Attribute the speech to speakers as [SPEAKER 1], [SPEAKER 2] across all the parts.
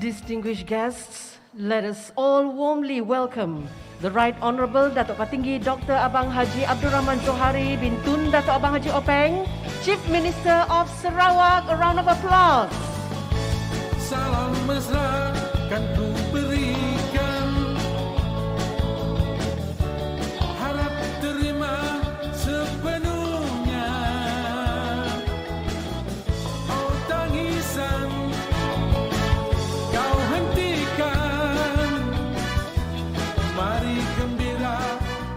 [SPEAKER 1] Distinguished guests, let us all warmly welcome the Right Honourable Datuk PATINGGI Dr. Abang Haji Abdul Rahman ZOHARI bin Tun Datuk Abang Haji OPENG, Chief Minister of Sarawak. A round of applause.
[SPEAKER 2] Salam mesra kan ku berikan, harap terima sepenuhnya. Oh tangisan kau hentikan, mari gembira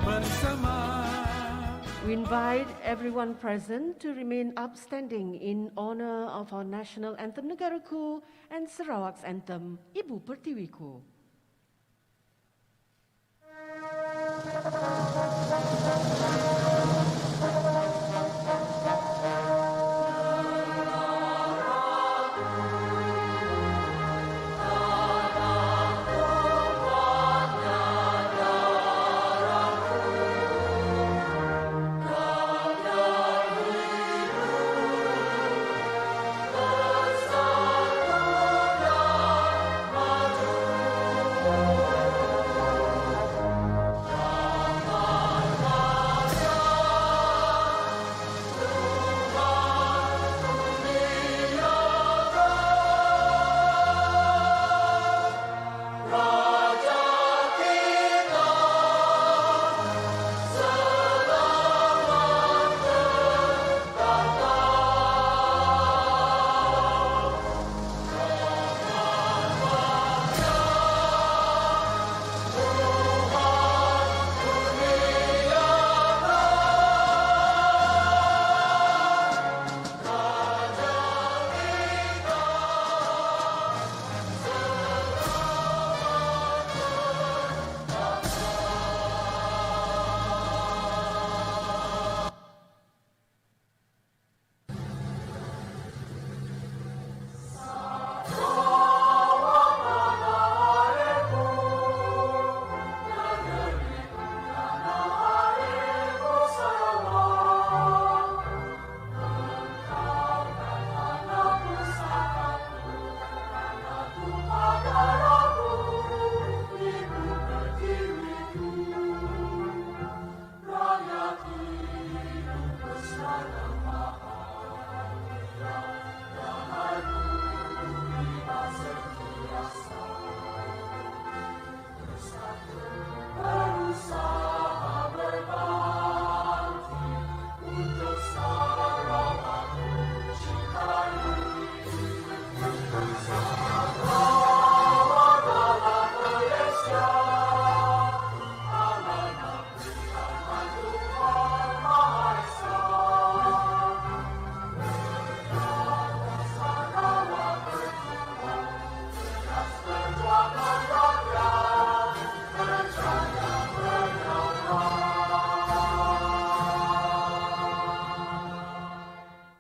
[SPEAKER 2] bersama.
[SPEAKER 1] We invite everyone present to remain upstanding in honor of our national anthem Negaraku and Sarawak's anthem Ibu Pertiwiku.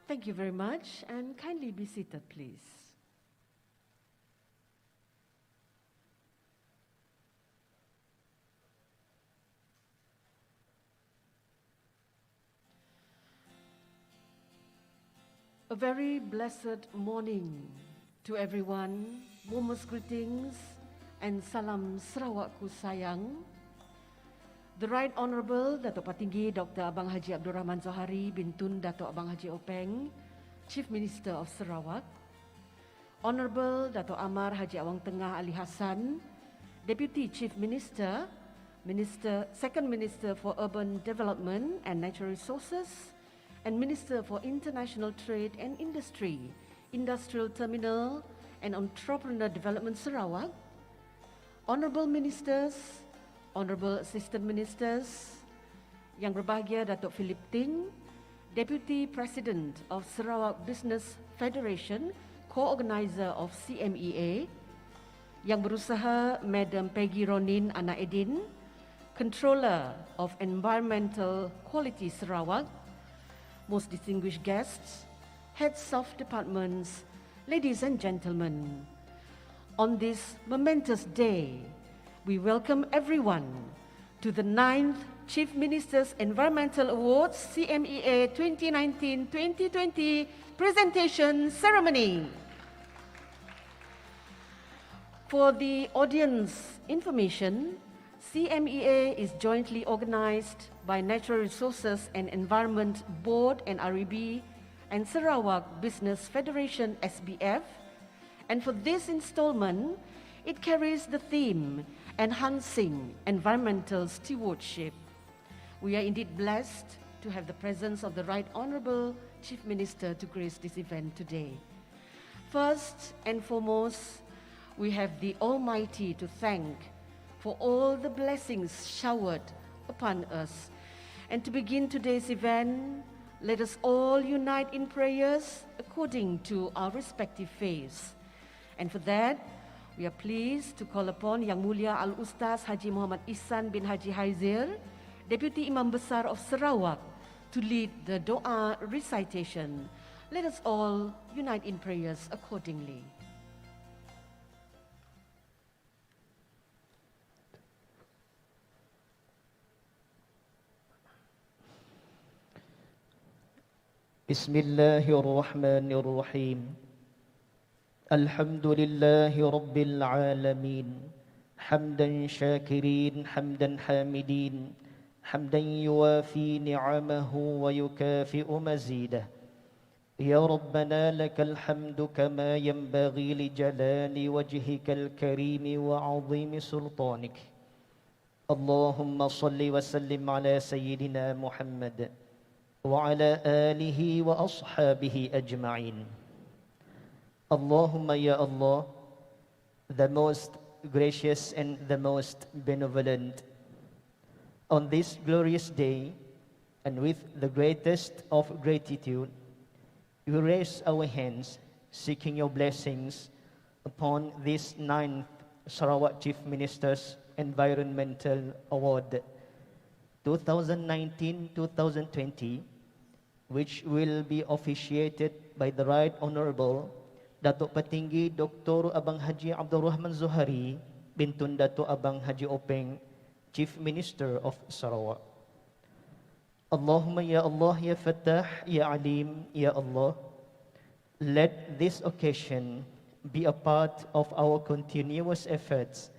[SPEAKER 1] Thank you very much, and kindly be seated, please. A very blessed morning to everyone. Warmest greetings and salam Sarawakku sayang. The Right Honourable Datuk PATINGGI Dr. Abang Haji Abdul Rahman ZOHARI bin Tun Datuk Abang Haji OPENG, Chief Minister of Sarawak. Honourable Datuk Amar Haji Awang Tengah Ali Hassan, Deputy Chief Minister, Second Minister for Urban Development and Natural Resources, and Minister for International Trade and Industry, Industrial Terminal and Entrepreneur Development Sarawak. Honourable Ministers, Honourable Assistant Ministers, Yang Berbahagia Datuk Philip Ting, Deputy President of Sarawak Business Federation, Co-Organizer of CMEA, Yang Berusaha Madam Peggy Ronin Ana Edin, Controller of Environmental Quality Sarawak, most distinguished guests, heads of departments, ladies and gentlemen. On this momentous day, we welcome everyone to the 9th Chief Minister's Environmental Awards CMEA 2019-2020 presentation ceremony. For the audience information, CMEA is jointly organized by Natural Resources and Environment Board and REB and Sarawak Business Federation SBF. And for this installment, it carries the theme, Enhancing Environmental Stewardship. We are indeed blessed to have the presence of the Right Honorable Chief Minister to grace this event today. First and foremost, we have the Almighty to thank for all the blessings showered upon us. And to begin today's event, let us all unite in prayers according to our respective faiths. And for that, we are pleased to call upon Yang Mulia Al-Ustaz Haji Muhammad Ihsan bin Haji Haizir, Deputy Imam Besar of Sarawak, to lead the Doa recitation. Let us all unite in prayers accordingly.
[SPEAKER 3] Bismillahirrahmanirrahim. Alhamdulillahi Rabbil Alamin. Hamdan syakirin, hamdan hamidin, hamdan yuwafi ni'amahu wa yukafi'u mazidah. Ya Rabbana lakal hamdu kama yanbaghi li jalali wajhikal karimi wa azimi sultanik. Allahumma salli wa sallim ala Sayyidina Muhammad wa ala alihi wa ashabihi ajma'in. Allahumma ya Allah, the most gracious and the most benevolent, on this glorious day and with the greatest of gratitude, we raise our hands seeking your blessings upon this 9th Sarawak Chief Minister's Environmental Award 2019-2020, which will be officiated by the Right Honorable Datuk PATINGGI Dr. Abang Haji Abdul Rahman ZOHARI Bintun Datuk Abang Haji OPENG, Chief Minister of Sarawak. Allahumma ya Allah ya Fattah ya Alim ya Allah, let this occasion be a part of our continuous efforts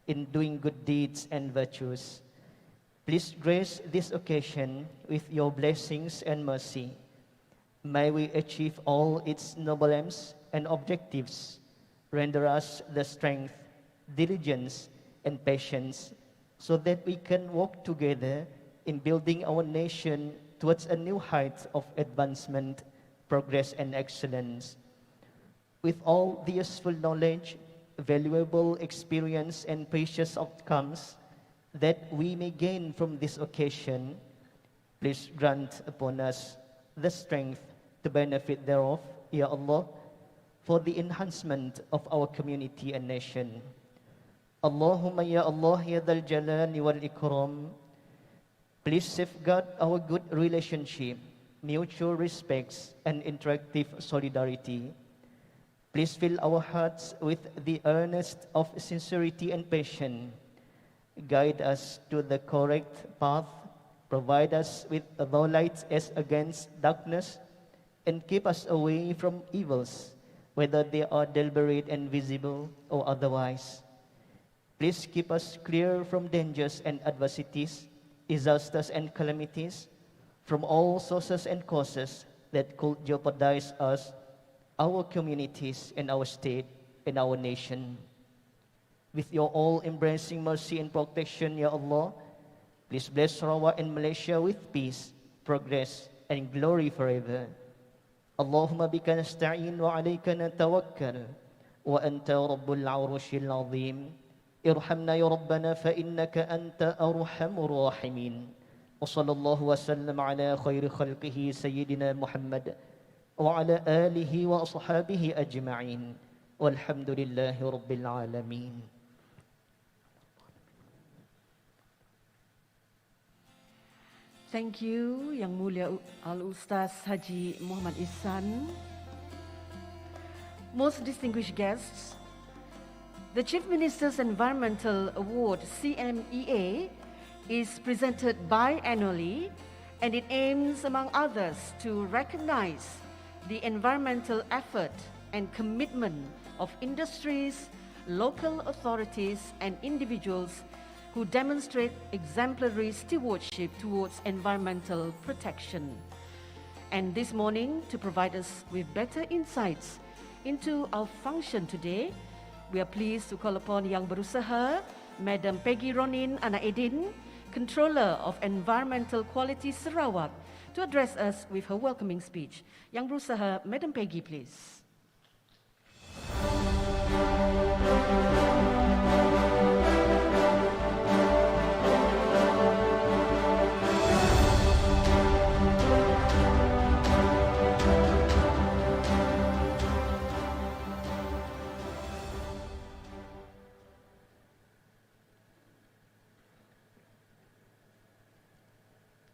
[SPEAKER 3] in doing good deeds and virtues. Please grace this occasion with your blessings and mercy. May we achieve all its noble aims and objectives. Render us the strength, diligence, and patience so that we can work together in building our nation towards a new height of advancement, progress, and excellence. With all the useful knowledge, valuable experience, and precious outcomes that we may gain from this occasion, please grant upon us the strength to benefit thereof, Ya Allah, for the enhancement of our community and nation. Allahumma ya Allah ya Dhal Jalali wal Ikram, please safeguard our good relationship, mutual respects, and interactive solidarity. Please fill our hearts with the earnest of sincerity and passion. Guide us to the correct path, provide us with the light as against darkness, and keep us away from evils, whether they are deliberate and visible or otherwise. Please keep us clear from dangers and adversities, disasters and calamities, from all sources and causes that could jeopardize us, our communities, and our state, and our nation. With your all-embracing mercy and protection, Ya Allah, please bless Sarawak and Malaysia with peace, progress, and glory forever. Allahumma bika nasta'in wa alayka natawakkal wa anta rabbul arshil azim. Irhamna ya Rabbana fa innaka anta arhamur rahimin. Wa sallallahu wa sallam ala khairi khalqihi Sayyidina Muhammad wa ala alihi wa ashabihi ajma'in. Walhamdulillahi rabbil alamin.
[SPEAKER 1] Thank you, Yang Mulia Al-Ustaz Haji Muhammad Ihsan. Most distinguished guests, the Chief Minister's Environmental Award, CMEA, is presented biannually, and it aims, among others, to recognize the environmental effort and commitment of industries local authorities and individuals who demonstrate exemplary stewardship towards environmental protection. And this morning, to provide us with better insights into our function today, we are pleased to call upon Yang Berusaha, Madam Peggy Ronin Anaedin, Controller of Environmental Quality Sarawak, to address us with her welcoming speech. Yang Berusaha, Madam Peggy, please.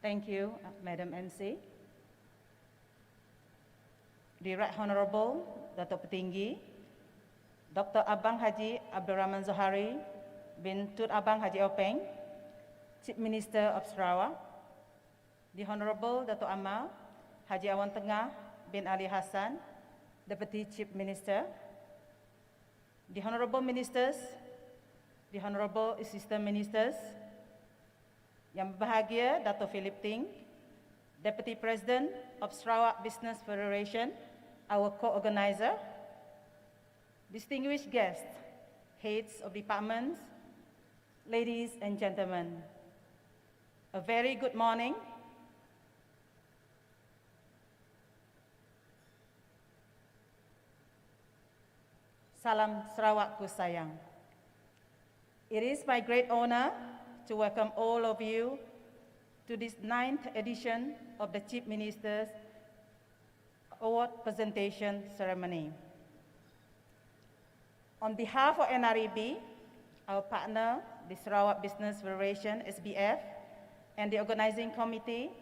[SPEAKER 4] Thank you, Madam MC. The Right Honorable Datuk Petinggi, Dr. Abang Haji Abdurrahman Zohari bin Tut Abang Haji Openg, Chief Minister of Sarawak, the Honorable Datuk Amal Haji Awan Tengah bin Ali Hassan, Deputy Chief Minister, the Honorable Ministers, the Honorable Assistant Ministers, Yang berbahagia Dato' Philip Ting, Deputy President of Sarawak Business Federation, our co-organizer, distinguished guests, heads of departments, ladies and gentlemen, a very good morning. Salam Sarawakku sayang. It is my great honor to welcome all of you to this 9th edition of the Chief Minister's Award Presentation Ceremony. On behalf of NREB, our partner, the Sarawak Business Federation, SBF, and the organizing committee,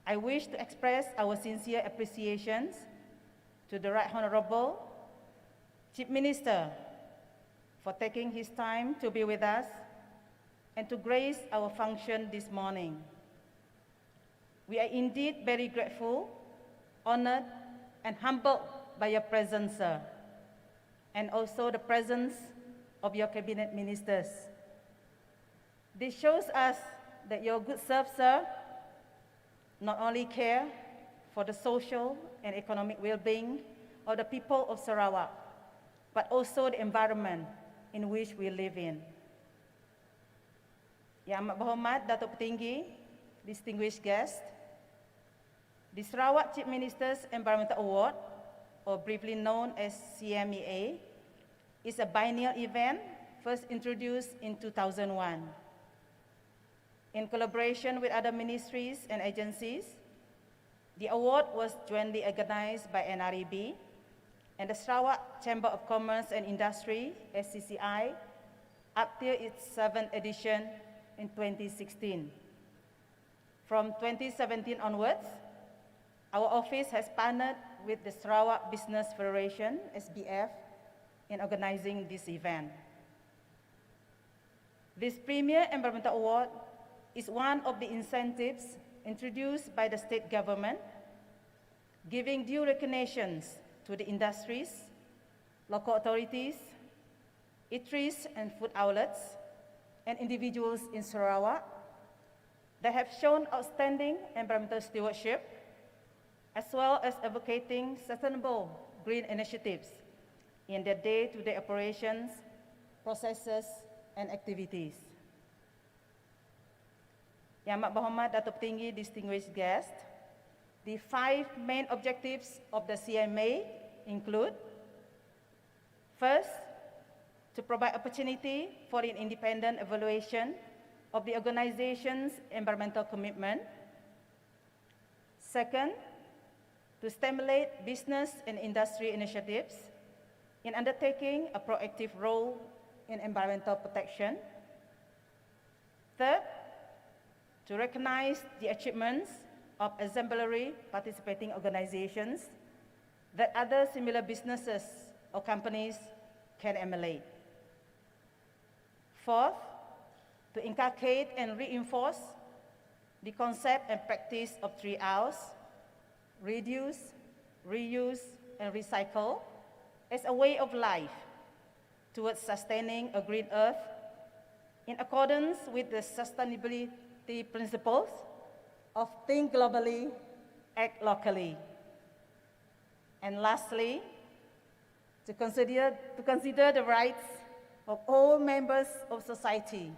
[SPEAKER 4] I wish to express our sincere appreciations to the Right Honorable Chief Minister for taking his time to be with us and to grace our function this morning. We are indeed very grateful, honored, and humbled by your presence, sir, and also the presence of your cabinet ministers. This shows us that your good self, sir, not only care for the social and economic well-being of the people of Sarawak, but also the environment in which we live in. Yang Amat Berhormat Datuk Petinggi, distinguished guests, the Sarawak Chief Minister's Environmental Award, or briefly known as Cmea, is a biennial event first introduced in 2001. In collaboration with other ministries and agencies, the award was jointly organized by NREB and the Sarawak Chamber of Commerce and Industry, SCCI, up till its 7th edition in 2016. From 2017 onwards, our office has partnered with the Sarawak Business Federation, SBF, in organizing this event. This Premier Environmental Award is one of the incentives introduced by the state government, giving due recognitions to the industries, local authorities, eateries and food outlets, and individuals in Sarawak that have shown outstanding environmental stewardship, as well as advocating sustainable green initiatives in their day-to-day operations, processes, and activities. Yang Amat Berhormat Datuk Petinggi, distinguished guests, the 5 main objectives of the CMA include: first, to provide opportunity for an independent evaluation of the organization's environmental commitment. Second, to stimulate business and industry initiatives in undertaking a proactive role in environmental protection. Third, to recognize the achievements of exemplary participating organizations that other similar businesses or companies can emulate. Fourth, to inculcate and reinforce the concept and practice of 3 Rs: reduce, reuse, and recycle as a way of life towards sustaining a green earth in accordance with the sustainability principles of think globally, act locally. And lastly, to consider the rights of all members of society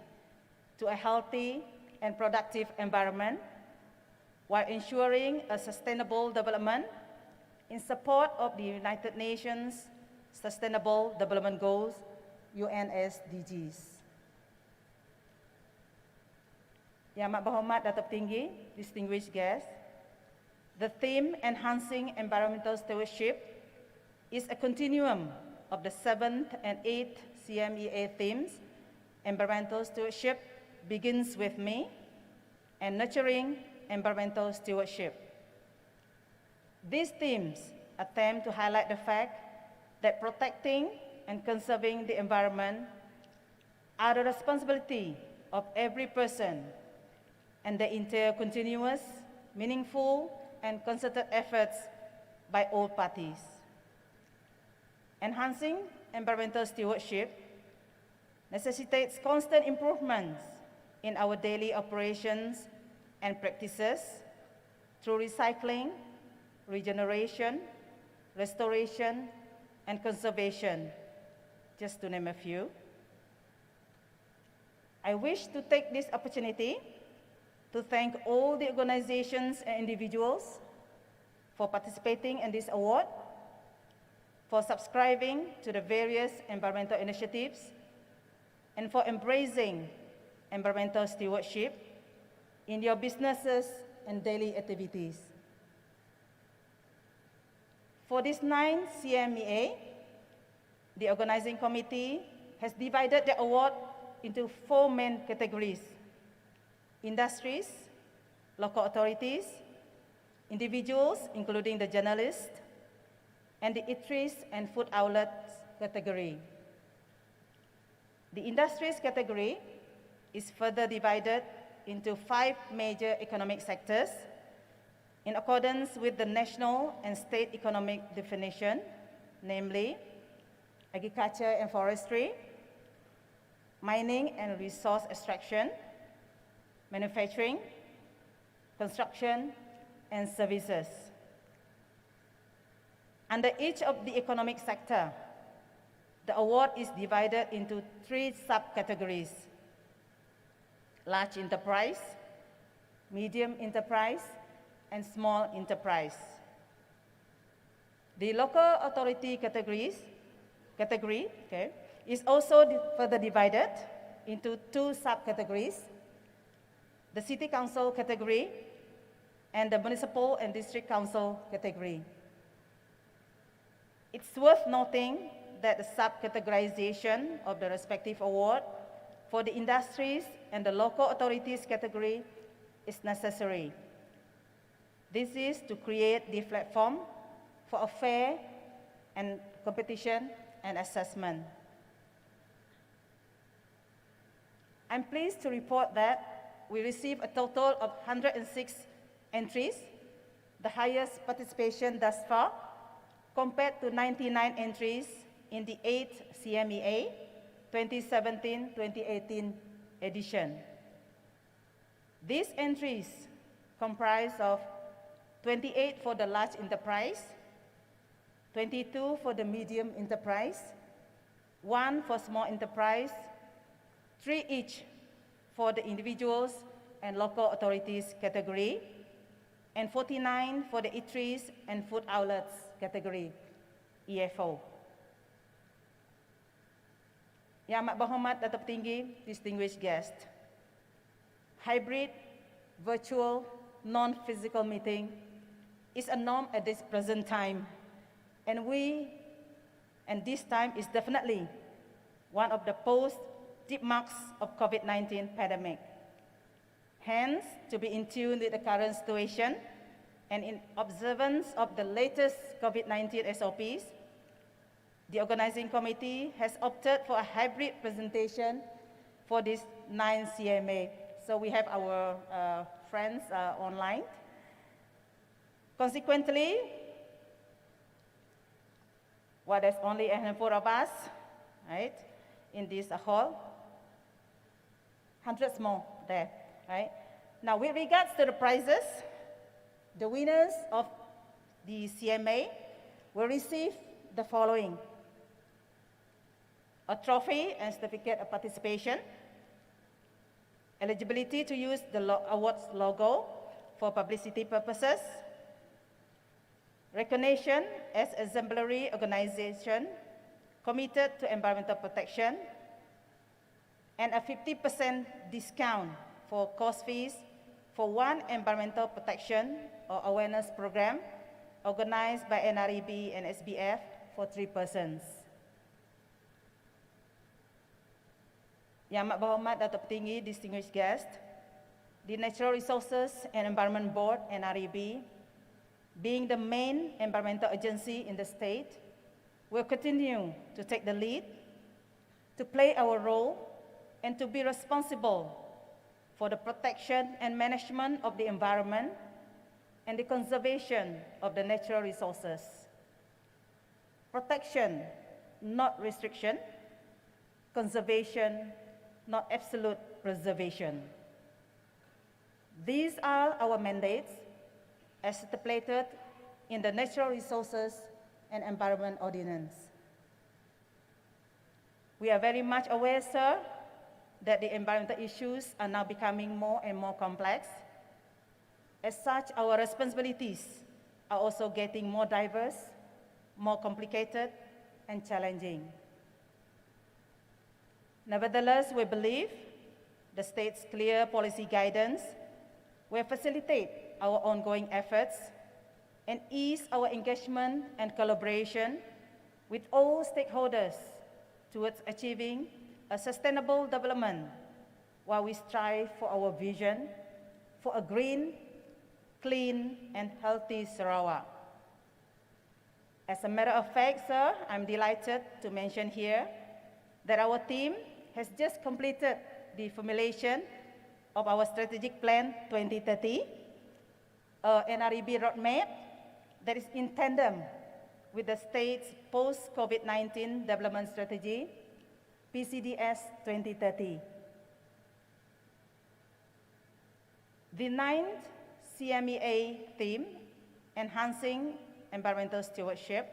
[SPEAKER 4] to a healthy and productive environment while ensuring a sustainable development in support of the United Nations Sustainable Development Goals, UNSDGs. Yang amat berhormat Datuk Tinggi, distinguished guests, the theme Enhancing Environmental Stewardship is a continuum of the 7th and 8th CMEA themes. Environmental stewardship begins with me, and nurturing environmental stewardship. These themes attempt to highlight the fact that protecting and conserving the environment are the responsibility of every person, and they entail continuous, meaningful, and concerted efforts by all parties. Enhancing environmental stewardship necessitates constant improvements in our daily operations and practices through recycling, regeneration, restoration, and conservation, just to name a few. I wish to take this opportunity to thank all the organizations and individuals for participating in this award, for subscribing to the various environmental initiatives, and for embracing environmental stewardship in your businesses and daily activities. For this 9th CMEA, the organizing committee has divided the award into 4 main categories: industries, local authorities, individuals, including the journalists, and the eateries and food outlets category. The industries category is further divided into 5 major economic sectors in accordance with the national and state economic definition, namely agriculture and forestry, mining and resource extraction, manufacturing, construction, and services. Under each of the economic sector, the award is divided into 3 subcategories: large enterprise, medium enterprise, and small enterprise. The local authority category is also further divided into 2 subcategories: the city council category and the municipal and district council category. It's worth noting that the subcategorization of the respective award for the industries and the local authorities category is necessary. This is to create the platform for a fair and competition and assessment. I'm pleased to report that we received a total of 106 entries, the highest participation thus far, compared to 99 entries in the 8th CMEA 2017-2018 edition. These entries comprise of 28 for the large enterprise, 22 for the medium enterprise, 1 for small enterprise, 3 each for the individuals and local authorities category, and 49 for the eateries and food outlets category, EFO. Yang amat berhormat Datuk Tinggi, distinguished guest, hybrid, virtual, non-physical meeting is a norm at this present time, and this time is definitely one of the post-deep marks of COVID-19 pandemic. Hence, to be in tune with the current situation and in observance of the latest COVID-19 SOPs, the organizing committee has opted for a hybrid presentation for this 9th CMA. So we have our friends online. Consequently, there's only a handful of us, right? in this hall. Hundreds more there, right? Now, with regards to the prizes, the winners of the CMA will receive the following: a trophy and certificate of participation, eligibility to use the awards logo for publicity purposes, recognition as exemplary organization committed to environmental protection, and a 50% discount for course fees for one environmental protection or awareness program organized by NREB and SBF for 3 persons. Yang amat berhormat Datuk Petinggi, distinguished guest, the Natural Resources and Environment Board, NREB, being the main environmental agency in the state, will continue to take the lead, to play our role, and to be responsible for the protection and management of the environment and the conservation of the natural resources. Protection, not restriction. Conservation, not absolute preservation. These are our mandates as stipulated in the Natural Resources and Environment Ordinance. We are very much aware, sir, that the environmental issues are now becoming more and more complex. As such, our responsibilities are also getting more diverse, more complicated, and challenging. Nevertheless, we believe the state's clear policy guidance will facilitate our ongoing efforts and ease our engagement and collaboration with all stakeholders towards achieving a sustainable development while we strive for our vision for a green, clean, and healthy Sarawak. As a matter of fact, sir, I'm delighted to mention here that our team has just completed the formulation of our Strategic Plan 2030, NREB roadmap that is in tandem with the state's post-COVID-19 development strategy, PCDS 2030. The 9th CMEA theme, Enhancing Environmental Stewardship,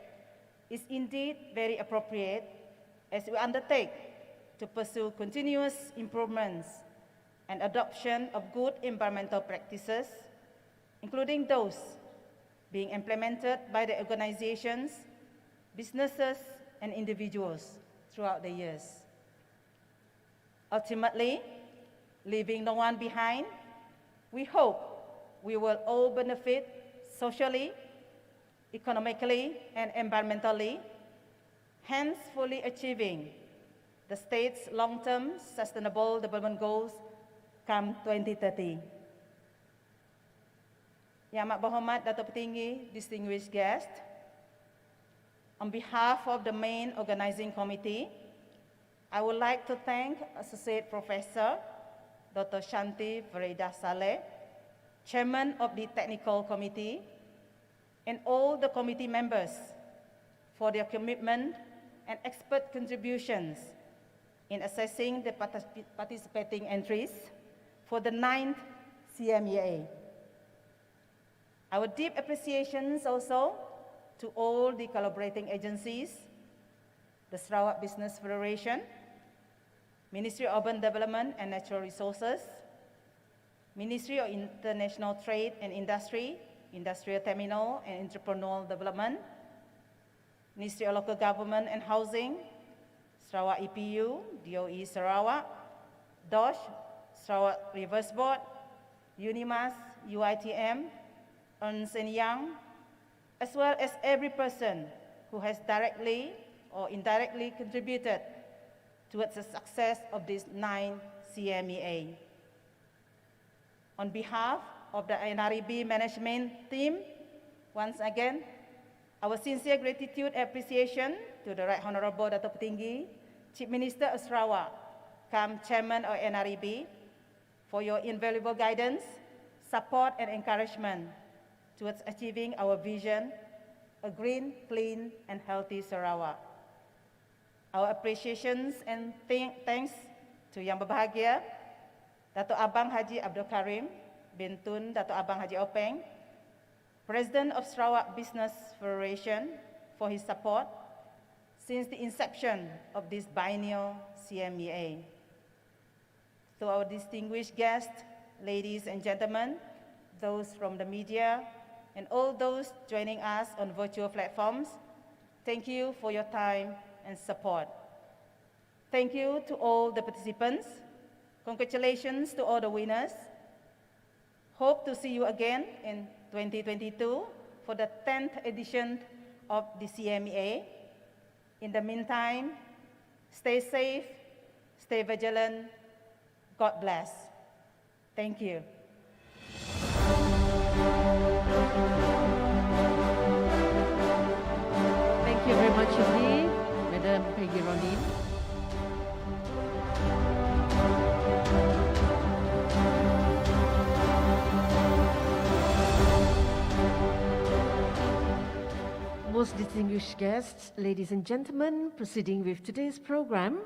[SPEAKER 4] is indeed very appropriate as we undertake to pursue continuous improvements and adoption of good environmental practices, including those being implemented by the organizations, businesses, and individuals throughout the years. Ultimately, leaving no one behind, we hope we will all benefit socially, economically, and environmentally, hence fully achieving the state's long-term sustainable development goals come 2030. Yang amat berhormat Datuk Petinggi, distinguished guest, on behalf of the main organizing committee, I would like to thank Associate Professor Dr. Shanti Farida Saleh, Chairman of the Technical Committee, and all the committee members for their commitment and expert contributions in assessing the participating entries for the 9th CMEA. Our deep appreciations also to all the collaborating agencies, the Sarawak Business Federation, Ministry of Urban Development and Natural Resources, Ministry of International Trade and Industry, Industrial Terminal and Entrepreneurial Development, Ministry of Local Government and Housing, Sarawak EPU, DOE Sarawak, DOSH, Sarawak Reverse Board, UNIMAS, UITM, Ernst & Young, as well as every person who has directly or indirectly contributed towards the success of this 9th CMEA. On behalf of the NREB management team, once again, our sincere gratitude and appreciation to the Right Honourable Datuk Petinggi, Chief Minister of Sarawak, come Chairman of NREB, for your invaluable guidance, support and encouragement towards achieving our vision, a green, clean and healthy Sarawak. Our appreciations and thanks to Yang Berbahagia, Datuk Abang Haji Abdul Karim bin Tun Datuk Abang Haji Openg, President of Sarawak Business Federation, for his support since the inception of this biennial CMEA. To our distinguished guests, ladies and gentlemen, those from the media, and all those joining us on virtual platforms, thank you for your time and support. Thank you to all the participants. Congratulations to all the winners. Hope to see you again in 2022 for the 10th edition of the CMEA. In the meantime, stay safe, stay vigilant. God bless. Thank you.
[SPEAKER 1] Thank you very much indeed, Madam Peggy Ronin. Most distinguished guests, ladies and gentlemen, proceeding with today's program,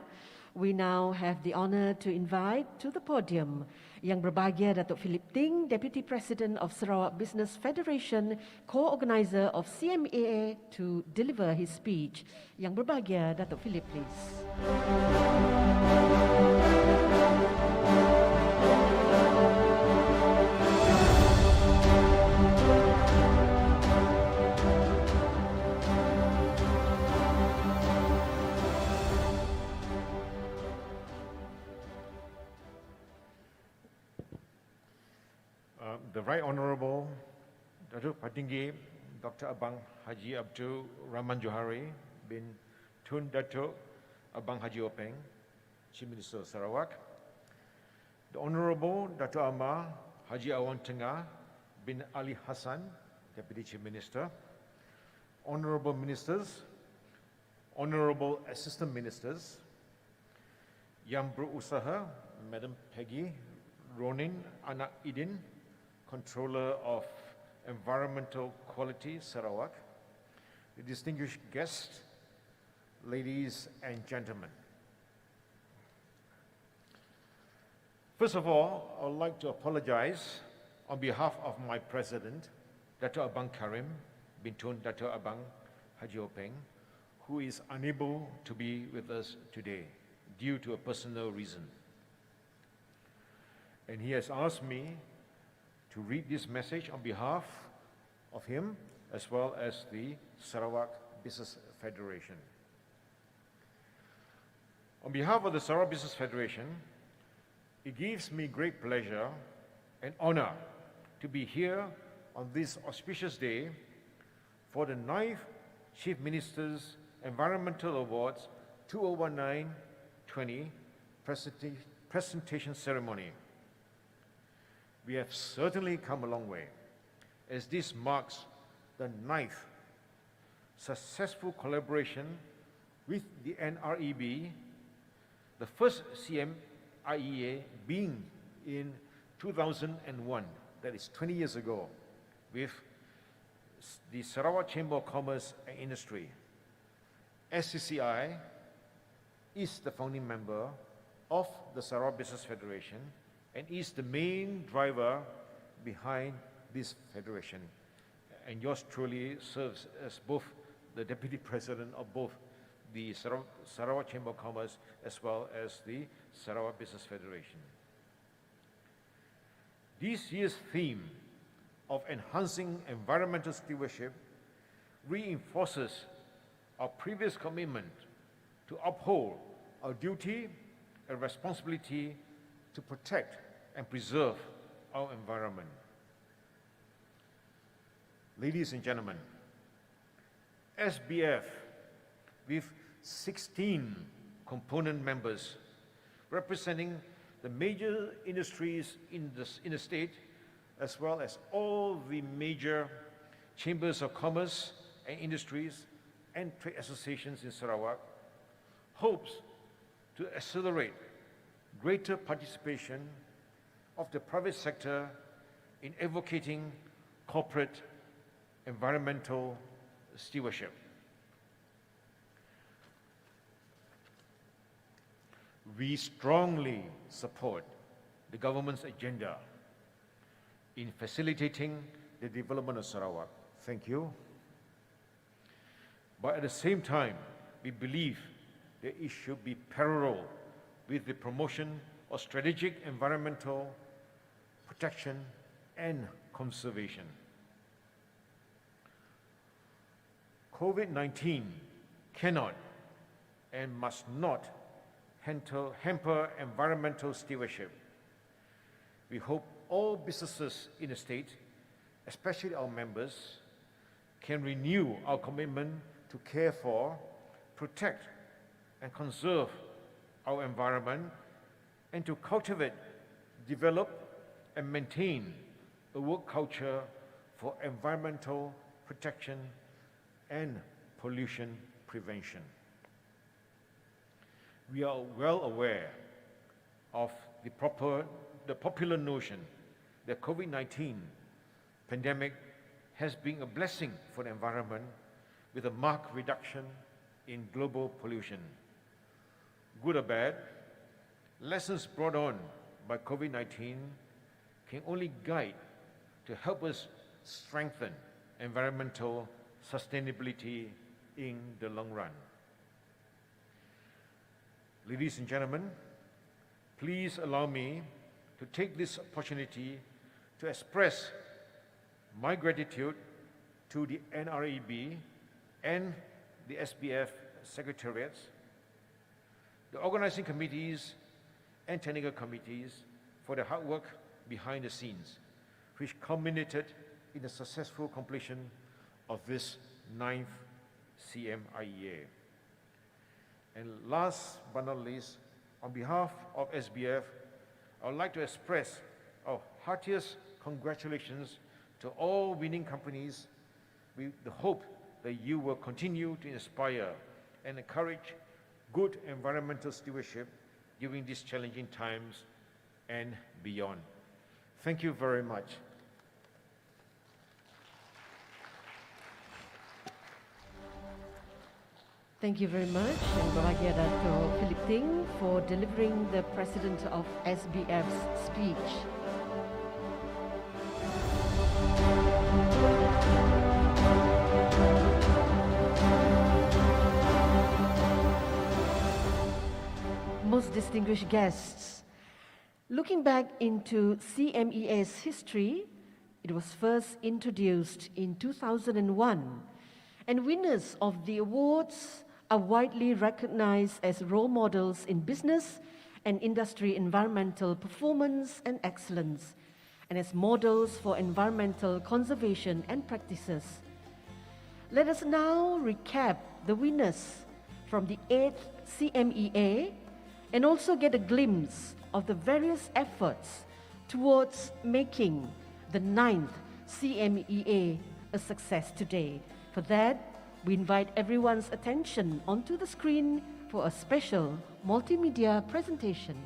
[SPEAKER 1] we now have the honor to invite to the podium Yang Berbahagia Datuk Philip Ting, Deputy President of Sarawak Business Federation, co-organizer of CMEA, to deliver his speech. Yang Berbahagia Datuk Philip, please.
[SPEAKER 5] The Right Honourable Datuk PATINGGI Dr. Abang Haji Abdul Rahman Johari bin Tun Datuk Abang Haji Openg, Chief Minister of Sarawak, the Honourable Datuk Amar Haji Awan Tengah bin Ali Hassan, Deputy Chief Minister, Honourable Ministers, Honourable Assistant Ministers, Yang Berusaha Madam Peggy Ronin Anak Idin, Controller of Environmental Quality, Sarawak, the distinguished guests, ladies and gentlemen. First of all, I would like to apologize on behalf of my president, Datuk Abang Karim bin Tun Datuk Abang Haji Openg, who is unable to be with us today due to a personal reason. And he has asked me to read this message on behalf of him as well as the Sarawak Business Federation. On behalf of the Sarawak Business Federation, it gives me great pleasure and honor to be here on this auspicious day for the 9th Chief Minister's Environmental Awards 2019-20 presentation ceremony. We have certainly come a long way, as this marks the 9th successful collaboration with the NREB, the first CMIEA being in 2001, that is 20 years ago, with the Sarawak Chamber of Commerce and Industry. SCCI is the founding member of the Sarawak Business Federation and is the main driver behind this federation. And yours truly serves as both the Deputy President of both the Sarawak Chamber of Commerce as well as the Sarawak Business Federation. This year's theme of enhancing environmental stewardship reinforces our previous commitment to uphold our duty and responsibility to protect and preserve our environment. Ladies and gentlemen, SBF, with 16 component members representing the major industries in the state, as well as all the major chambers of commerce and industries and trade associations in Sarawak, hopes to accelerate greater participation of the private sector in advocating corporate environmental stewardship. We strongly support the government's agenda in facilitating the development of Sarawak. Thank you. But at the same time, we believe that it should be parallel with the promotion of strategic environmental protection and conservation. COVID-19 cannot and must not hamper environmental stewardship. We hope all businesses in the state, especially our members, can renew our commitment to care for, protect, and conserve our environment, and to cultivate, develop, and maintain a work culture for environmental protection and pollution prevention. We are well aware of the popular notion that COVID-19 pandemic has been a blessing for the environment with a marked reduction in global pollution. Good or bad, lessons brought on by COVID-19 can only guide to help us strengthen environmental sustainability in the long run. Ladies and gentlemen, please allow me to take this opportunity to express my gratitude to the NREB and the SBF secretariats, the organizing committees and technical committees for the hard work behind the scenes, which culminated in the successful completion of this 9th CMIEA. And last but not least, on behalf of SBF, I would like to express our heartiest congratulations to all winning companies with the hope that you will continue to inspire and encourage good environmental stewardship during these challenging times and beyond. Thank you very much.
[SPEAKER 1] Thank you very much, and Bahagia Dato' Philip Ting for delivering the President of SBF's speech. Most distinguished guests, looking back into CMEA's history, it was first introduced in 2001, and winners of the awards are widely recognized as role models in business and industry environmental performance and excellence, and as models for environmental conservation and practices. Let us now recap the winners from the 8th CMEA and also get a glimpse of the various efforts towards making the 9th CMEA a success today. For that, we invite everyone's attention onto the screen for a special multimedia presentation.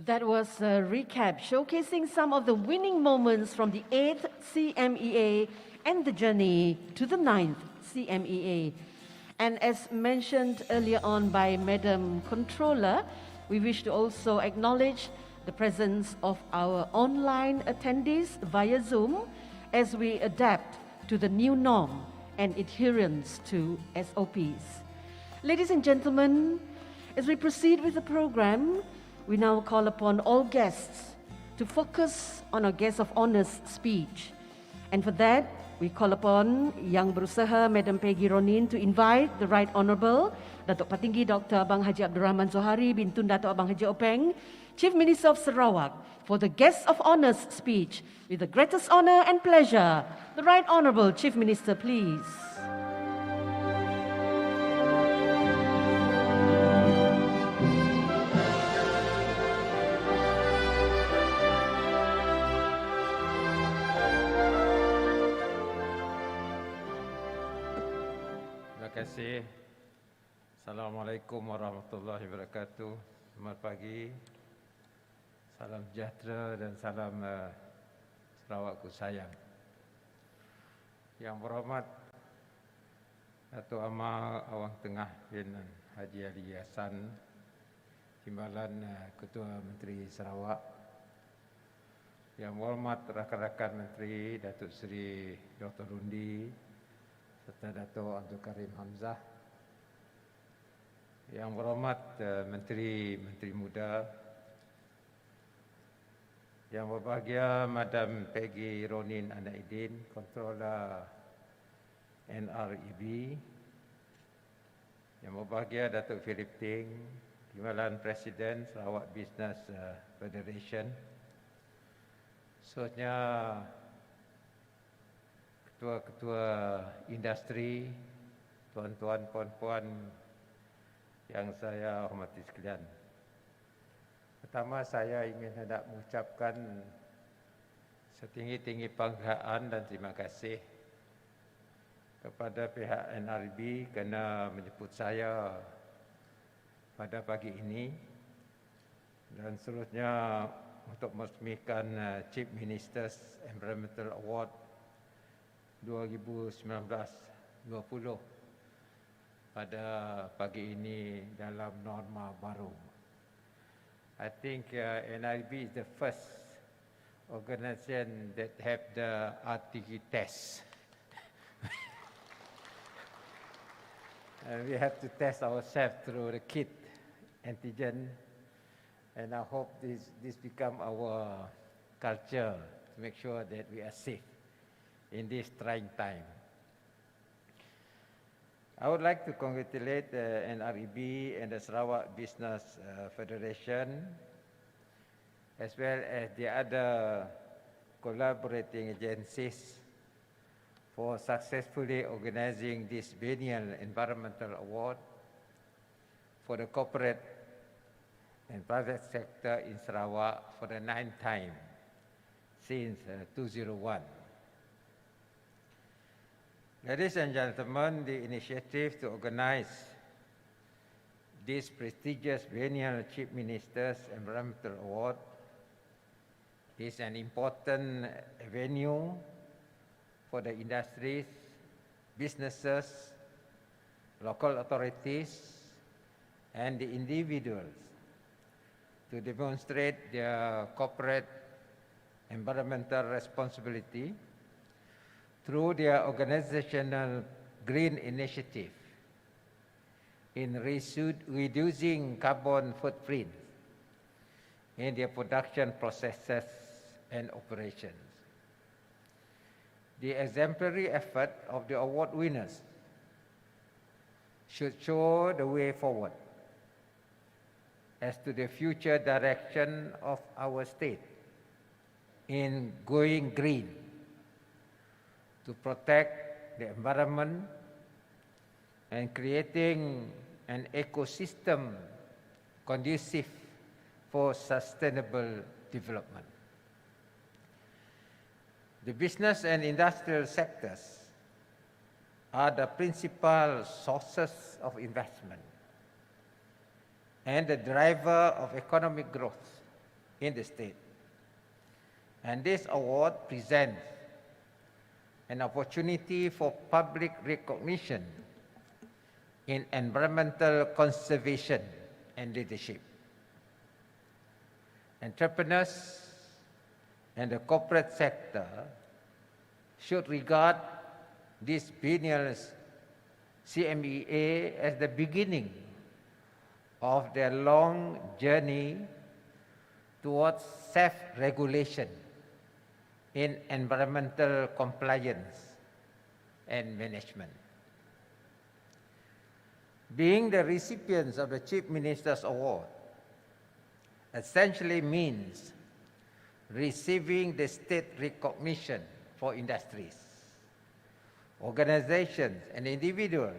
[SPEAKER 1] That was a recap showcasing some of the winning moments from the 8th CMEA and the journey to the 9th CMEA. And as mentioned earlier on by Madam Controller, we wish to also acknowledge the presence of our online attendees via Zoom as we adapt to the new norm and adherence to SOPs. Ladies and gentlemen, as we proceed with the program, we now call upon all guests to focus on our guest of honor's speech. And for that, we call upon Yang Berusaha, Madam Peggy Ronin, to invite the Right Honourable Datuk Patinggi Dr. Abang Haji Abdul Rahman Zohari Bintun Datuk Abang Haji Openg, Chief Minister of Sarawak, for the guest of honor's speech. With the greatest honour and pleasure, the Right Honourable Chief Minister, please.
[SPEAKER 6] Terima kasih. Assalamualaikum warahmatullahi wabarakatuh. Selamat pagi. Salam sejahtera dan salam Sarawakku sayang. Yang berhormat Datuk Amal Awang Tengah bin Haji Ali Hassan, Timbalan Ketua Menteri Sarawak. Yang berhormat rakan-rakan Menteri Datuk Seri Dr. Rundi serta Datuk Abdul Karim Hamzah. Yang berhormat Menteri Muda. Yang berbahagia Madam Peggy Ronin Anaidin, Controller NREB. Yang berbahagia Datuk Philip Ting, Timbalan Presiden Sarawak Business Federation. Seterusnya ketua-ketua industri, tuan-tuan, puan-puan yang saya hormati sekalian. Pertama, saya ingin hendak mengucapkan setinggi-tinggi penghargaan dan terima kasih kepada pihak NRB kerana menjemput saya pada pagi ini, dan seterusnya untuk meresmikan Chief Minister's Environmental Award 2019-20 pada pagi ini dalam norma baru. I think NIB is the first organization that have the RTG test. And we have to test ourselves through the kit antigen, and I hope this become our culture to make sure that we are safe in this trying time. I would like to congratulate the NREB and the Sarawak Business Federation, as well as the other collaborating agencies, for successfully organizing this biennial environmental award for the corporate and private sector in Sarawak for the 9th time since 2001. Ladies and gentlemen, the initiative to organize this prestigious biennial Chief Minister's Environmental Award is an important venue for the industries, businesses, local authorities, and the individuals to demonstrate their corporate environmental responsibility through their organizational green initiative in reducing carbon footprint in their production processes and operations. The exemplary effort of the award winners should show the way forward as to the future direction of our state in going green, to protect the environment and creating an ecosystem conducive for sustainable development. The business and industrial sectors are the principal sources of investment and the driver of economic growth in the state. And this award presents an opportunity for public recognition in environmental conservation and leadership. Entrepreneurs and the corporate sector should regard this biennial CMEA as the beginning of their long journey towards self-regulation in environmental compliance and management. Being the recipients of the Chief Minister's Award essentially means receiving the state recognition for industries, organizations, and individuals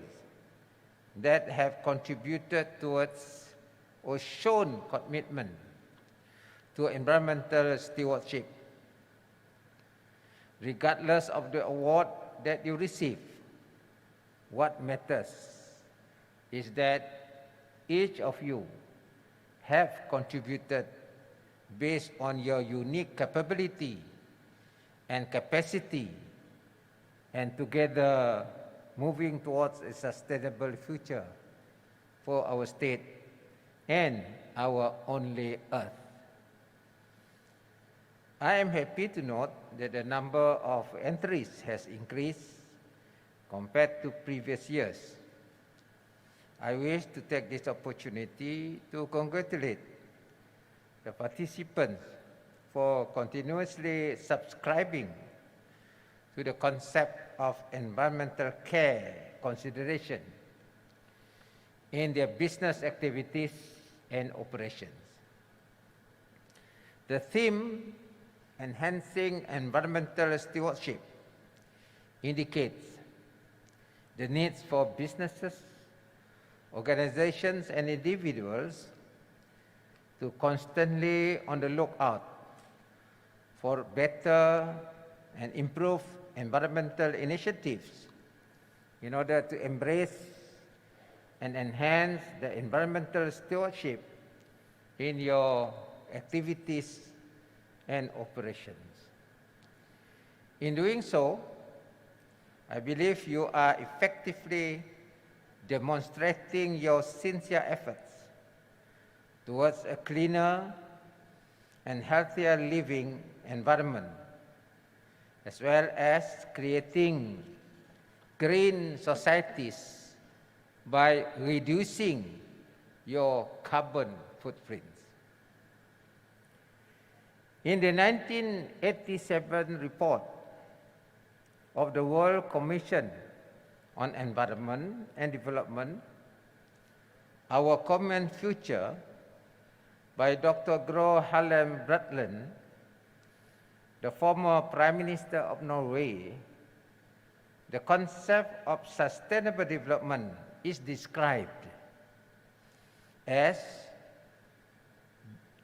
[SPEAKER 6] that have contributed towards or shown commitment to environmental stewardship. Regardless of the award that you receive, what matters is that each of you have contributed based on your unique capability and capacity, and together moving towards a sustainable future for our state and our only earth. I am happy to note that the number of entries has increased compared to previous years. I wish to take this opportunity to congratulate the participants for continuously subscribing to the concept of environmental care consideration in their business activities and operations. The theme, Enhancing Environmental Stewardship, indicates the needs for businesses, organizations, and individuals to constantly on the lookout for better and improved environmental initiatives in order to embrace and enhance the environmental stewardship in your activities and operations. In doing so, I believe you are effectively demonstrating your sincere efforts towards a cleaner and healthier living environment, as well as creating green societies by reducing your carbon footprints. In the 1987 report of the World Commission on Environment and Development, Our Common Future, by Dr. Gro Harlem Brundtland, the former Prime Minister of Norway, the concept of sustainable development is described as,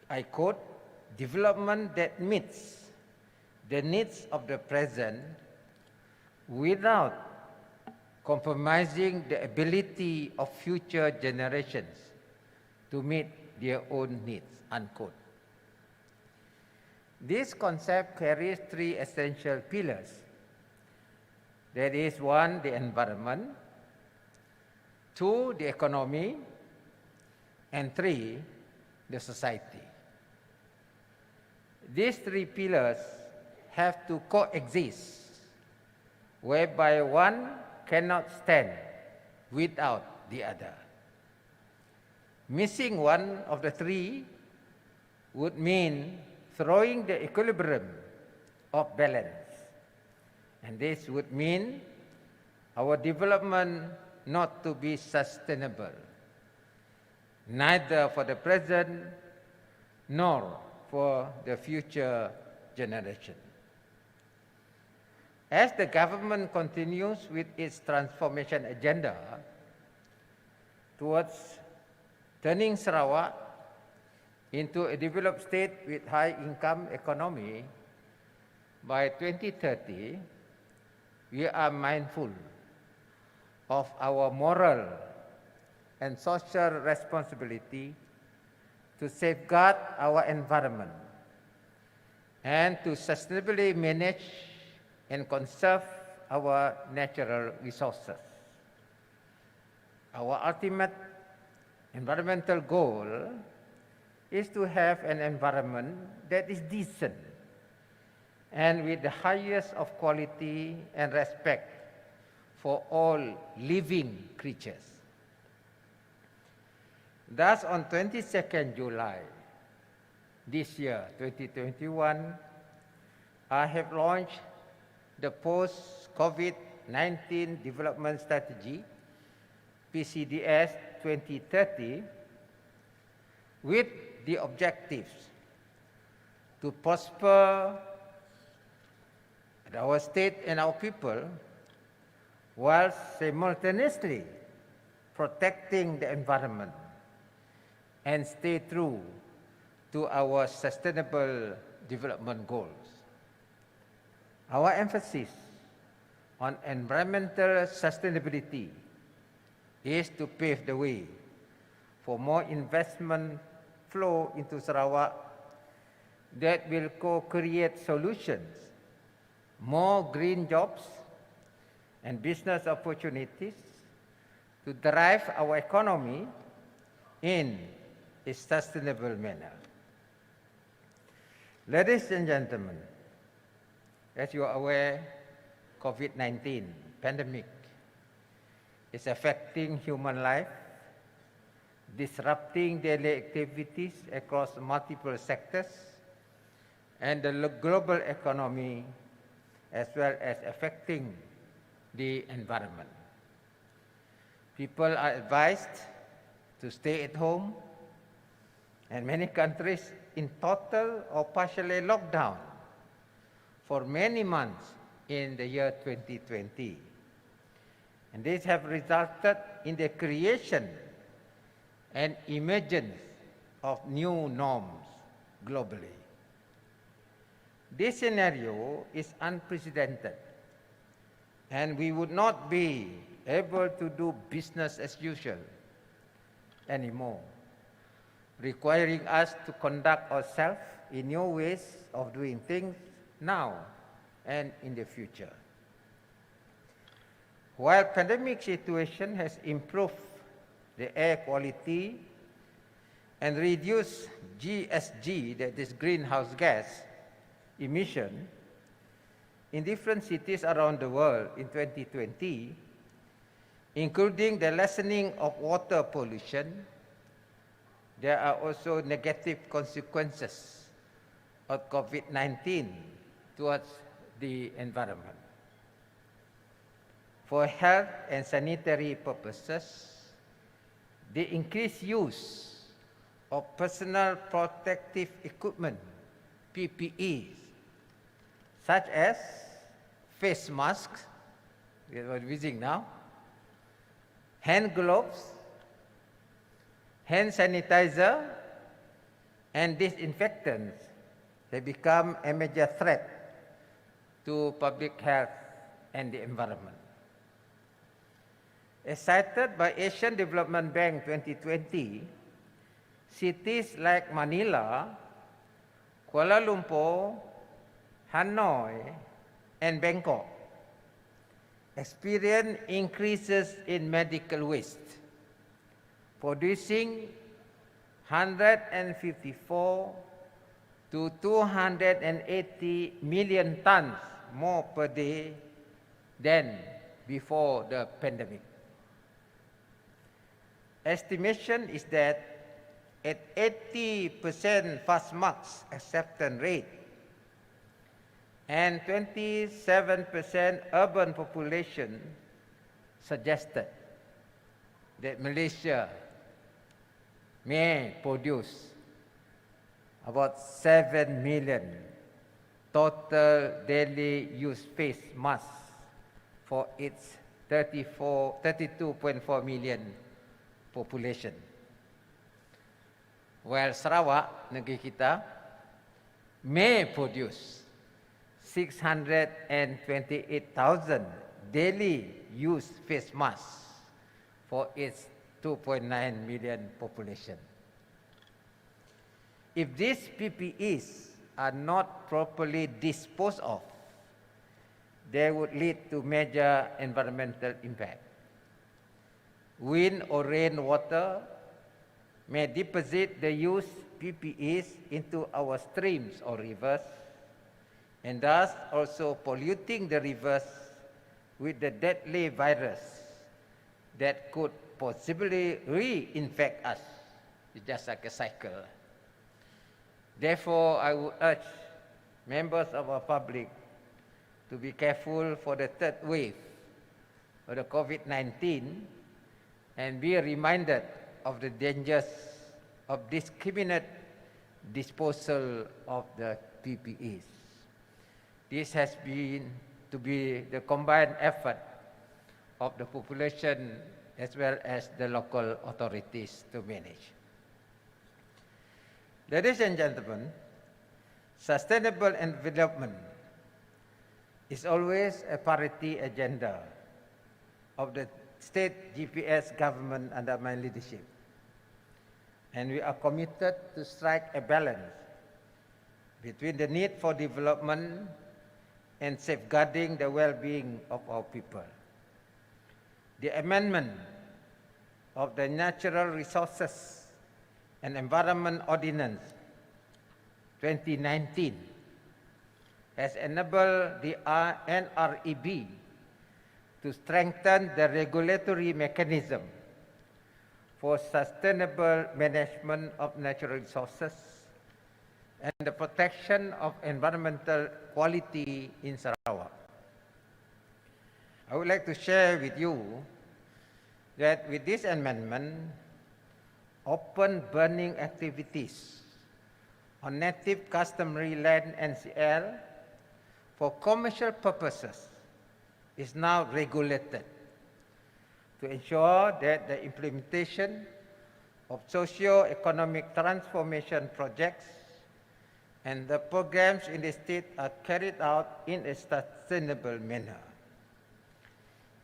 [SPEAKER 6] I quote, development that meets the needs of the present without compromising the ability of future generations to meet their own needs, unquote. This concept carries three essential pillars. That is, one, the environment, two, the economy, and three, the society. These three pillars have to coexist, whereby one cannot stand without the other. Missing one of the three would mean throwing the equilibrium of balance, and this would mean our development not to be sustainable, neither for the present nor for the future generation. As the government continues with its transformation agenda towards turning Sarawak into a developed state with high-income economy by 2030, we are mindful of our moral and social responsibility to safeguard our environment and to sustainably manage and conserve our natural resources. Our ultimate environmental goal is to have an environment that is decent and with the highest of quality and respect for all living creatures. Thus, on 22nd July this year, 2021, I have launched the Post-COVID-19 Development Strategy, PCDS 2030, with the objectives to prosper our state and our people while simultaneously protecting the environment and stay true to our sustainable development goals. Our emphasis on environmental sustainability is to pave the way for more investment flow into Sarawak that will co-create solutions, more green jobs and business opportunities to drive our economy in a sustainable manner. Ladies and gentlemen, as you are aware, COVID-19 pandemic is affecting human life, disrupting daily activities across multiple sectors and the global economy, as well as affecting the environment. People are advised to stay at home, and many countries in total or partially lockdown for many months in the year 2020. And these have resulted in the creation and emergence of new norms globally. This scenario is unprecedented, and we would not be able to do business as usual anymore, requiring us to conduct ourselves in new ways of doing things now and in the future. While pandemic situation has improved the air quality and reduced GSG, that is greenhouse gas emission, in different cities around the world in 2020, including the lessening of water pollution, there are also negative consequences of COVID-19 towards the environment. For health and sanitary purposes, the increased use of personal protective equipment, PPEs, such as face masks, we are using now, hand gloves, hand sanitizer, and disinfectants, they become a major threat to public health and the environment. As cited by Asian Development Bank 2020, cities like Manila, Kuala Lumpur, Hanoi, and Bangkok experience increases in medical waste, producing 154 to 280 million tons more per day than before the pandemic. Estimation is that at 80% fast marks acceptance rate and 27% urban population suggested that Malaysia may produce about 7 million total daily use face masks for its 32.4 million population. While Sarawak, negeri kita, may produce 628,000 daily use face masks for its 2.9 million population. If these PPEs are not properly disposed of, they would lead to major environmental impact. Wind or rainwater may deposit the used PPEs into our streams or rivers, and thus also polluting the rivers with the deadly virus that could possibly reinfect us. It's just like a cycle. Therefore, I would urge members of our public to be careful for the third wave of the COVID-19 and be reminded of the dangers of discriminate disposal of the PPEs. This has been to be the combined effort of the population as well as the local authorities to manage. Ladies and gentlemen, sustainable development is always a priority agenda of the state GPS government under my leadership. And we are committed to strike a balance between the need for development and safeguarding the well-being of our people. The amendment of the Natural Resources and Environment Ordinance 2019 has enabled the NREB to strengthen the regulatory mechanism for sustainable management of natural resources and the protection of environmental quality in Sarawak. I would like to share with you that with this amendment, open burning activities on native customary land NCL for commercial purposes is now regulated to ensure that the implementation of socio-economic transformation projects and the programs in the state are carried out in a sustainable manner.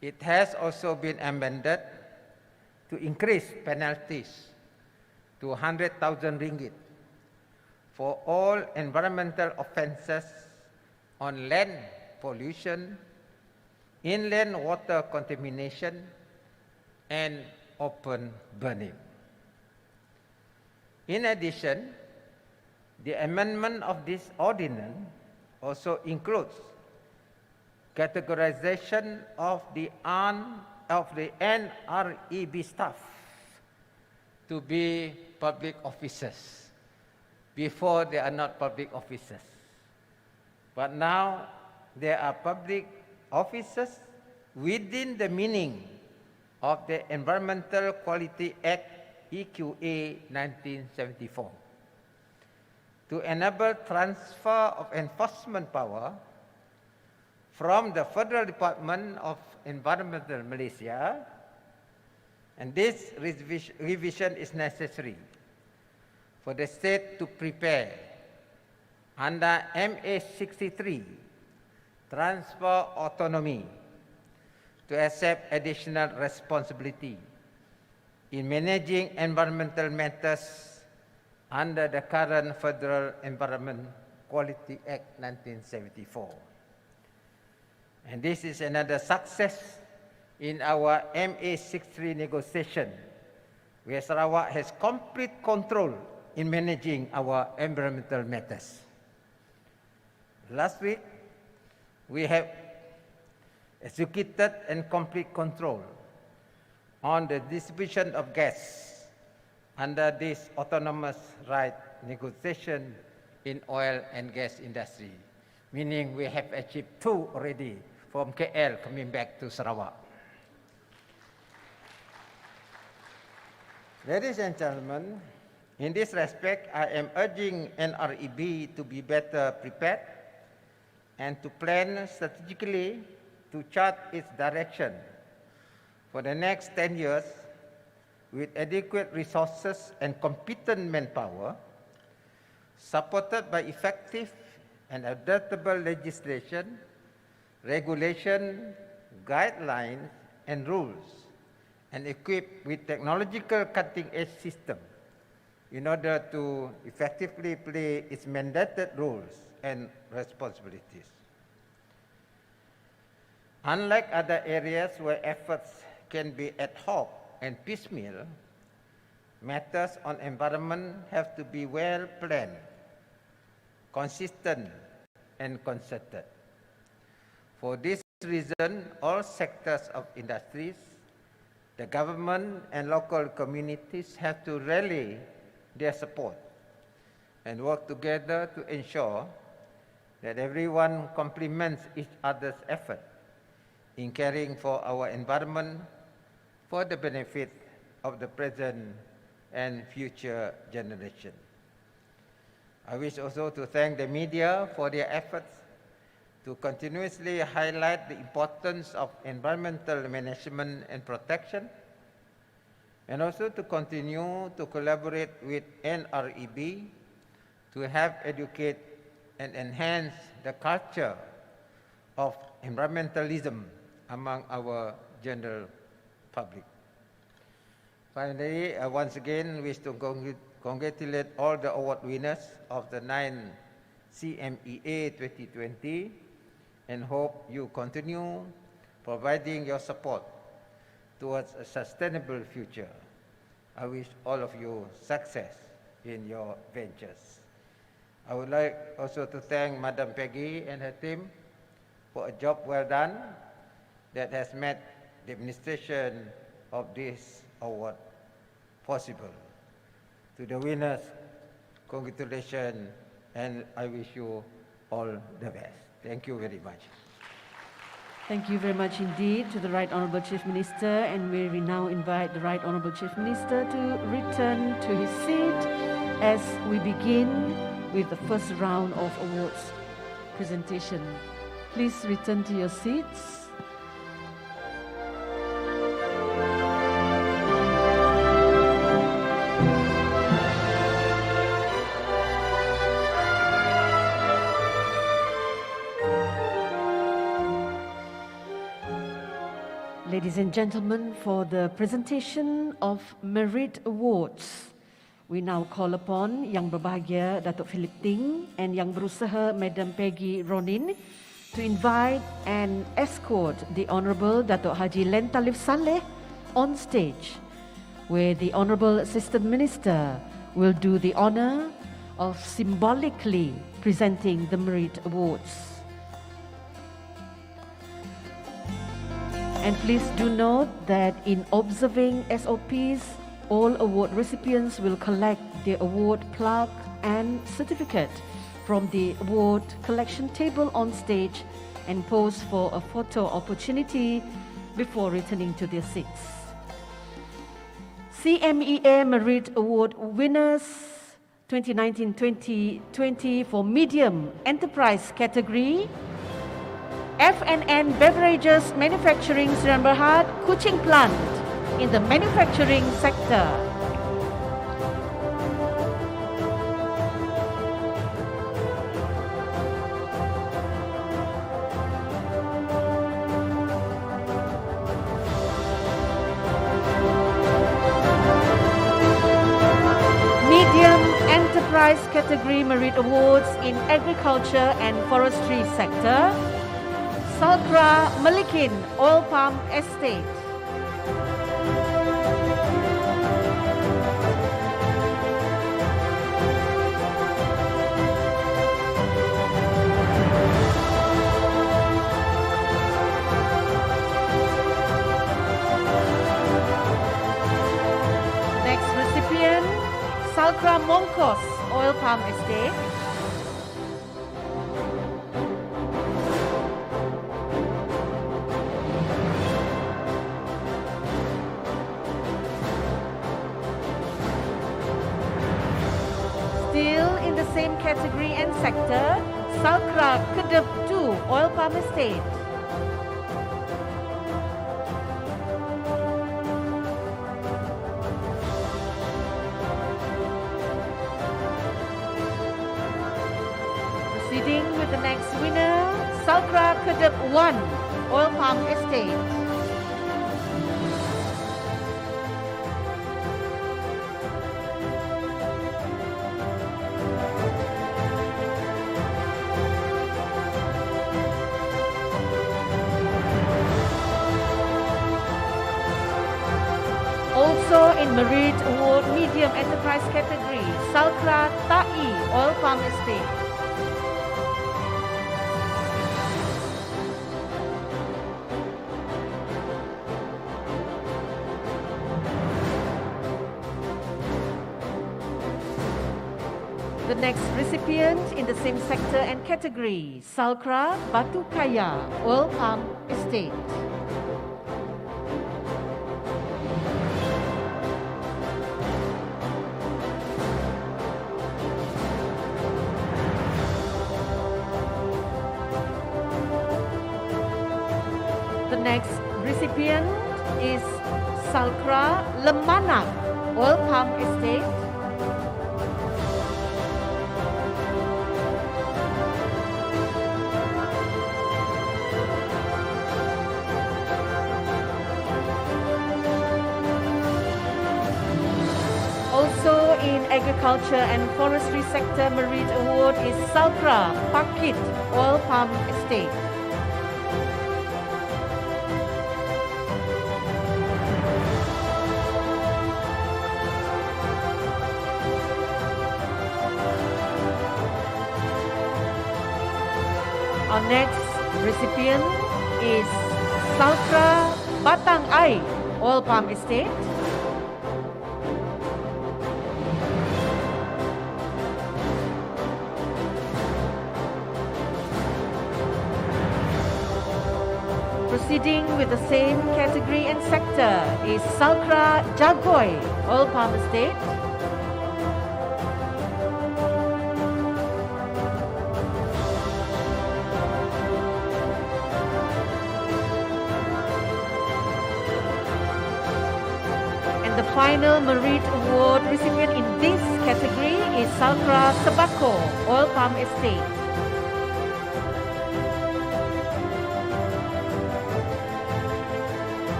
[SPEAKER 6] It has also been amended to increase penalties to 100,000 ringgit for all environmental offences on land pollution, inland water contamination, and open burning. In addition, the amendment of this ordinance also includes categorization of the NREB staff to be public officers. Before they are not public officers. But now they are public officers within the meaning of the Environmental Quality Act EQA 1974 to enable transfer of enforcement power from the Federal Department of Environmental Malaysia, and this revision is necessary for the state to prepare under MA 63 transfer autonomy to accept additional responsibility in managing environmental matters under the current Federal Environment Quality Act 1974. And this is another success in our MA 63 negotiation, where Sarawak has complete control in managing our environmental matters. Last week, we have executed and complete control on the distribution of gas under this autonomous right negotiation in oil and gas industry, meaning we have achieved 2 already from KL coming back to Sarawak. Ladies and gentlemen, in this respect, I am urging NREB to be better prepared and to plan strategically to chart its direction for the next 10 years with adequate resources and competent manpower, supported by effective and adaptable legislation, regulation, guidelines, and rules, and equipped with technological cutting-edge system in order to effectively play its mandated roles and responsibilities. Unlike other areas where efforts can be ad hoc and piecemeal, matters on environment have to be well planned, consistent, and concerted. For this reason, all sectors of industries, the government and local communities have to rally their support and work together to ensure that everyone complements each other's effort in caring for our environment for the benefit of the present and future generation. I wish also to thank the media for their efforts to continuously highlight the importance of environmental management and protection, and also to continue to collaborate with NREB to help educate and enhance the culture of environmentalism among our general public. Finally, I once again wish to congratulate all the award winners of the 9th CMEA 2020 and hope you continue providing your support towards a sustainable future. I wish all of you success in your ventures. I would like also to thank Madam Peggy and her team for a job well done that has made the administration of this award possible. To the winners, congratulations, and I wish you all the best. Thank you very much.
[SPEAKER 1] Thank you very much indeed to the Right Honourable Chief Minister, and we now invite the Right Honourable Chief Minister to return to his seat as we begin with the first round of awards presentation. Please return to your seats. Ladies and gentlemen, for the presentation of Merit Awards, we now call upon Yang Berbahagia Datuk Philip Ting and Yang Berusaha Madam Peggy Ronin to invite and escort the Honourable Datuk Haji Len Talif Saleh on stage, where the Honourable Assistant Minister will do the honour of symbolically presenting the Merit Awards. And please do note that in observing SOPs, all award recipients will collect the award plaque and certificate from the award collection table on stage and pose for a photo opportunity before returning to their seats. CMEA Merit Award winners 2019-2020 for medium enterprise category: F&N Beverages Manufacturing Sdn Bhd Kuching Plant in the manufacturing sector. Medium enterprise category Merit Awards in agriculture and forestry sector: Salkra Malikin Oil Palm Estate. Next recipient, Salkra Mongkos Oil Palm Estate. Same category and sector, Salkra Kedep 2 Oil Palm Estate. Proceeding with the next winner, Salkra Kedep 1 Oil Palm Estate. in Merit Award Medium Enterprise category, Salkra Tai Oil Palm Estate. The next recipient in the same sector and category, Salkra Batu Kaya Oil Palm Estate. The next recipient is Salkra Lemanak Oil Palm Estate. Also in agriculture and forestry sector, Merit Award is Salkra Pakit Oil Palm Estate. Our next recipient is Salkra Batang Ai Oil Palm Estate. Proceeding with the same category and sector is Salkra Jagoy Oil Palm Estate. And the final Merit Award recipient in this category is Salkra Sebako Oil Palm Estate.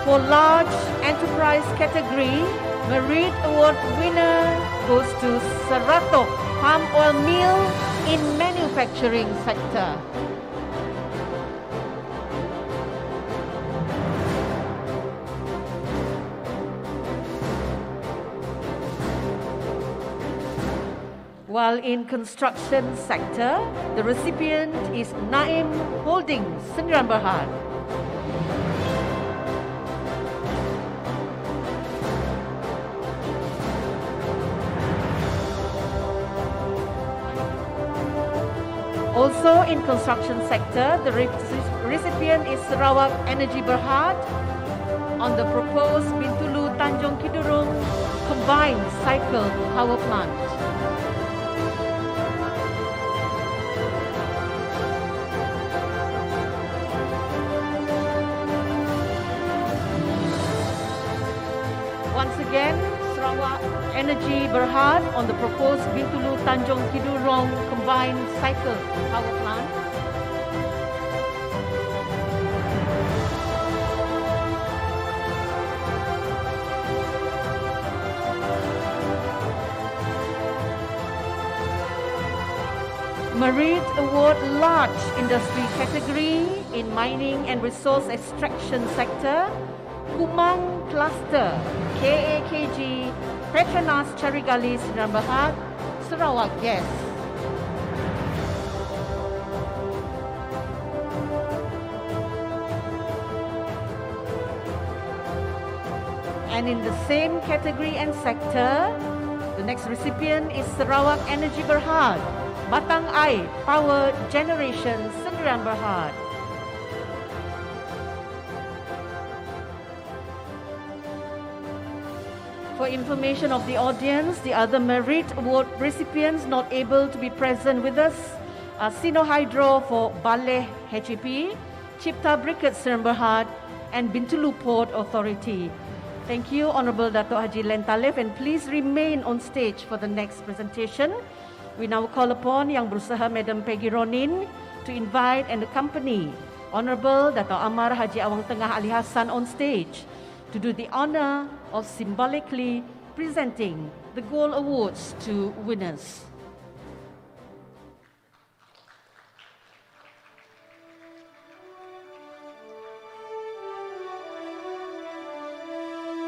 [SPEAKER 1] For large enterprise category, Merit Award winner goes to Seratok Palm Oil Mill in manufacturing sector. While in construction sector, the recipient is Naim Holdings, Sendirian Berhad. Also in construction sector, the recipient is Sarawak Energy Berhad on the proposed Bintulu Tanjung Kidurong combined cycle power plant. Once again, Sarawak Energy Berhad on the proposed Bintulu Tanjung Kidurong combined cycle power plant. Merit Award Large Industry category in mining and resource extraction sector, Kumang Cluster, KAKG, Petronas Carigali Sdn Bhd, Sarawak Gas. And in the same category and sector, the next recipient is Sarawak Energy Berhad, Batang Ai Power Generation Sdn Bhd. For information of the audience, the other Merit Award recipients not able to be present with us are Sino Hydro for Baleh HEP, Cipta Briket Sdn Bhd, and Bintulu Port Authority. Thank you, Honorable Datuk Haji Len Talif, and please remain on stage for the next presentation. We now call upon Yang Berusaha Madam Peggy Ronin to invite and accompany Honorable Datuk Amar Haji Awang Tengah Ali Hassan on stage to do the honor of symbolically presenting the Gold Awards to winners.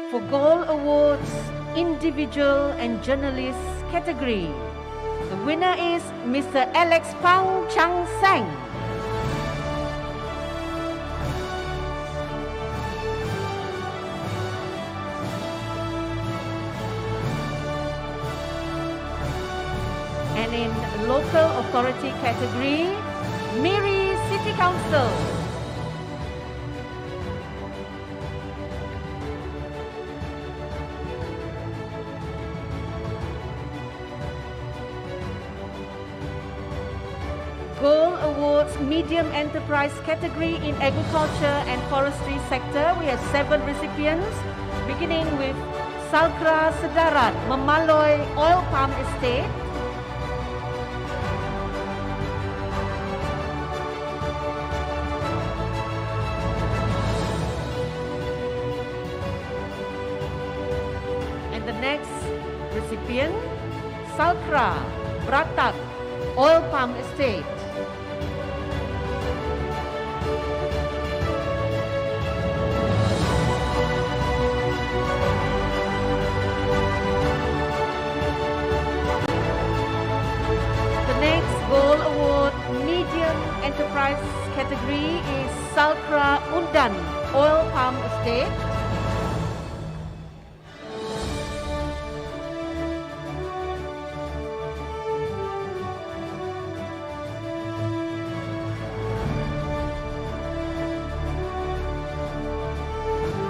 [SPEAKER 1] For Gold Awards, Individual and Journalist category, the winner is Mr. Alex Pang Chang Sang. And in Local Authority category, Miri City Council. Gold Awards Medium Enterprise category in Agriculture and Forestry sector, we have 7 recipients, beginning with Salkra Sedarat Memaloy Oil Palm Estate, and the next recipient, Salkra Bratak Oil Palm Estate. Gold Award Medium Enterprise category is Salkra Undan Oil Palm Estate.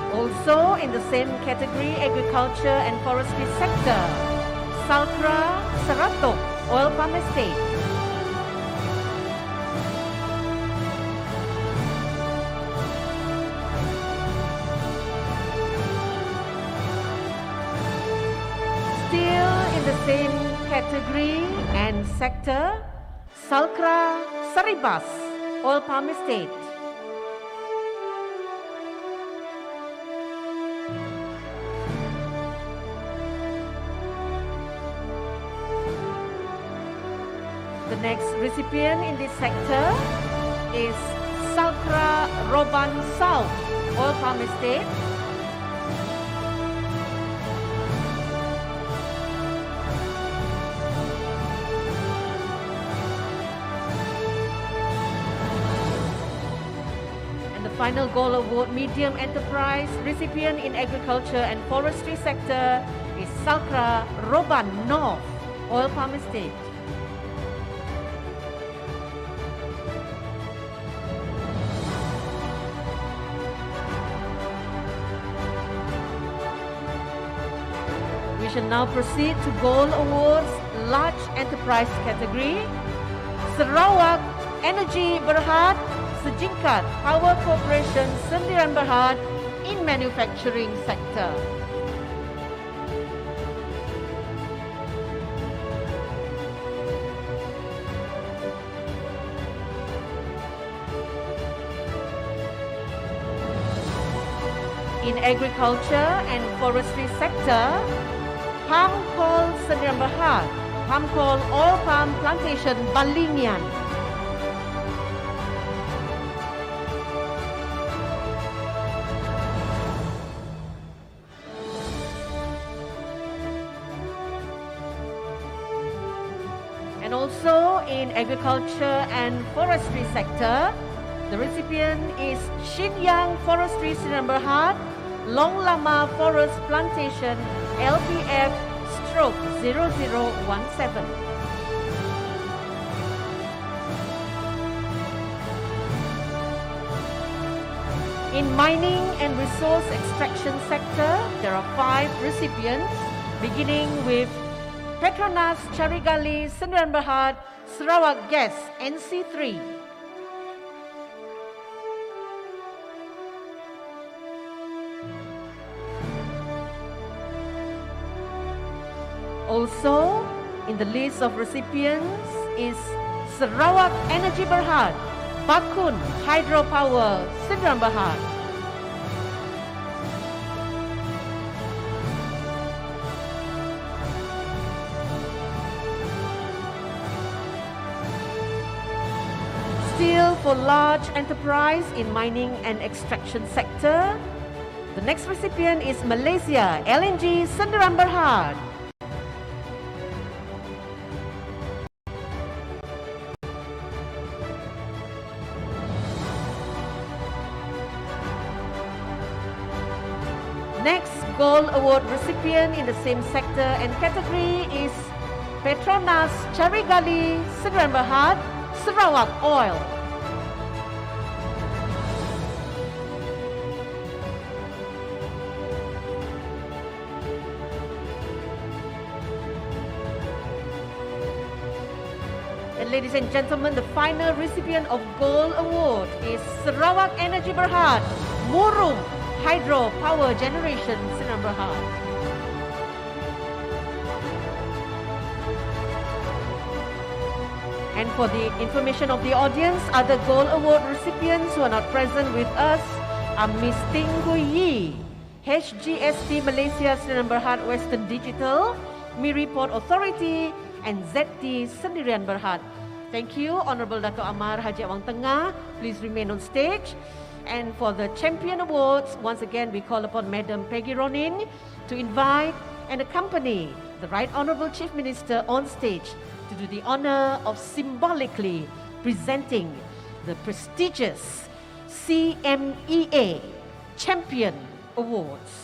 [SPEAKER 1] Also in the same category, Agriculture and Forestry sector, Salkra Seratok Oil Palm Estate. Still in the same category and sector, Salkra Saribas Oil Palm Estate. The next recipient in this sector is Salkra Roban South Oil Palm Estate. And the final Gold Award Medium Enterprise recipient in Agriculture and Forestry sector is Salkra Roban North Oil Palm Estate. We shall now proceed to Gold Awards Large Enterprise category, Sarawak Energy Berhad Sejingkat Power Corporation Sendirian Berhad in Manufacturing sector. In Agriculture and Forestry sector, Palm Coal Sendirian Berhad, Palm Coal Oil Palm Plantation Balimian. And also in Agriculture and Forestry sector, the recipient is Shinyang Forestry Sendirian Berhad, Long Lama Forest Plantation LPF/0017. In Mining and Resource Extraction sector, there are 5 recipients, beginning with Petronas Carigali Sendirian Berhad, Sarawak Gas NC3. Also, in the list of recipients is Sarawak Energy Berhad, Bakun Hydropower Sendirian Berhad. Still for large enterprise in mining and extraction sector, The next recipient is Malaysia LNG Sendirian Berhad. Next Gold Award recipient in the same sector and category is Petronas Carigali Sendirian Berhad, Sarawak Oil. And ladies and gentlemen, the final recipient of Gold Award is Sarawak Energy Berhad, Murum Hydro Power Generation Sendirian Berhad. And for the information of the audience, other Gold Award recipients who are not present with us are Miss Ting Hui Yi, HGST Malaysia Sendirian Berhad Western Digital, Miri Port Authority, and ZT Sendirian Berhad. Thank you, Honorable Datuk Amar Haji Awang Tengah. Please remain on stage. And for the Champion Awards, once again we call upon Madam Peggy Ronin to invite and accompany the Right Honorable Chief Minister on stage to do the honor of symbolically presenting the prestigious CMEA Champion Awards.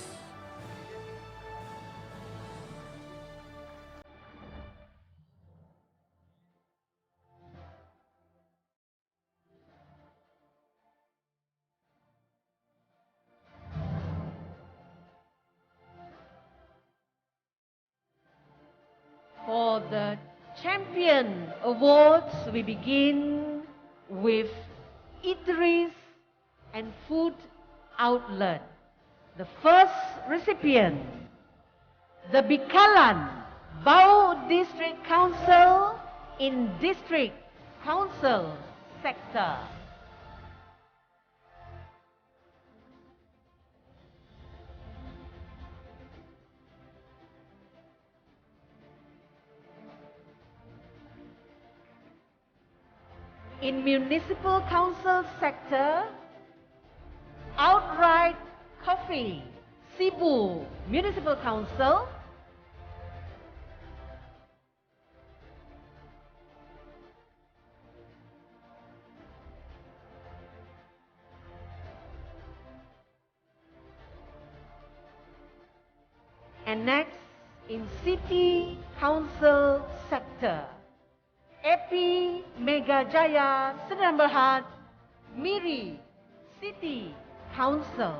[SPEAKER 1] For the Champion Awards, we begin with eateries and food outlet. The first recipient, the Bikalan Bau District Council in District Council sector. In municipal council sector, Outright Coffee, Cebu Municipal Council. And next, in city council sector, Epi Mega Jaya Sendirian Berhad, Miri City Council.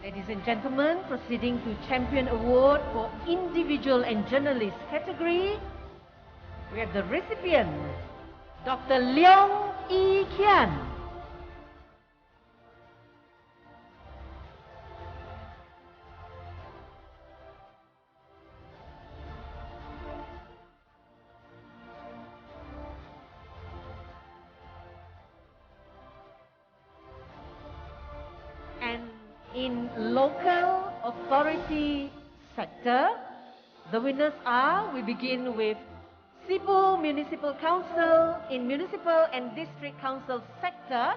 [SPEAKER 1] Ladies and gentlemen, proceeding to Champion Award for Individual and Journalist category, we have the recipient, Dr. Leong E. Kian. And in local authority sector, the winners are, we begin with Cebu Municipal Council in municipal and district council sector,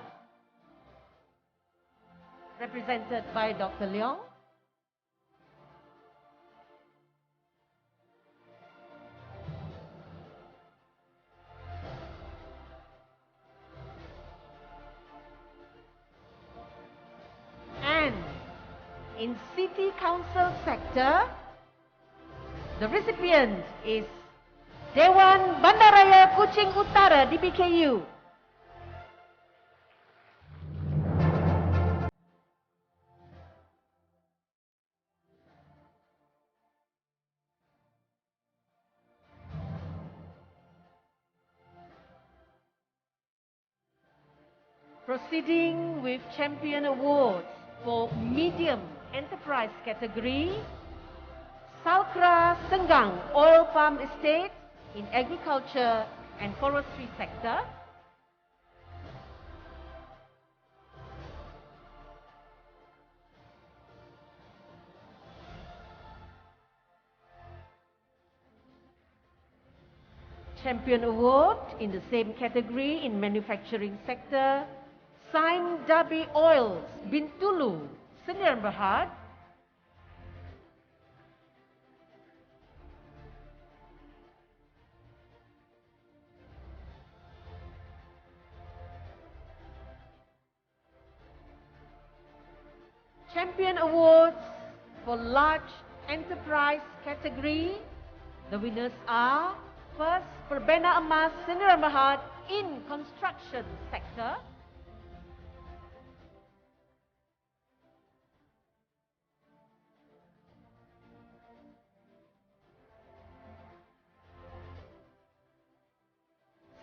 [SPEAKER 1] represented by Dr. Leong. And in city council sector, the recipient is Dewan Bandaraya Kuching Utara, DBKU. Proceeding with Champion Awards for Medium Enterprise category, Salkra Senggang Oil Palm Estate in agriculture and forestry sector. Champion Award in the same category in manufacturing sector, Sime Darby Oils, Bintulu, Sdn Bhd. Champion Awards for large enterprise category. The winners are first, Perbena Emas Sdn Bhd in construction sector.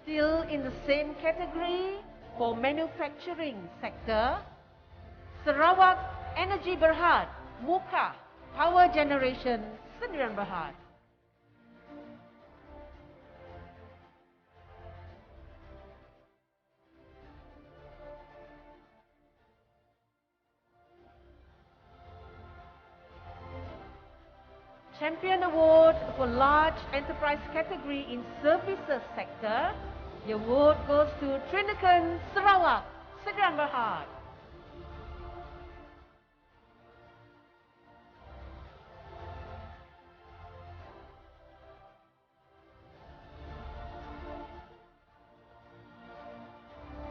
[SPEAKER 1] Still in the same category for manufacturing sector, Sarawak Energy Berhad, Muka Power Generation Sdn Bhd. Champion Award for large enterprise category in services sector. The award goes to Trinakan Sarawak, Sdn Bhd.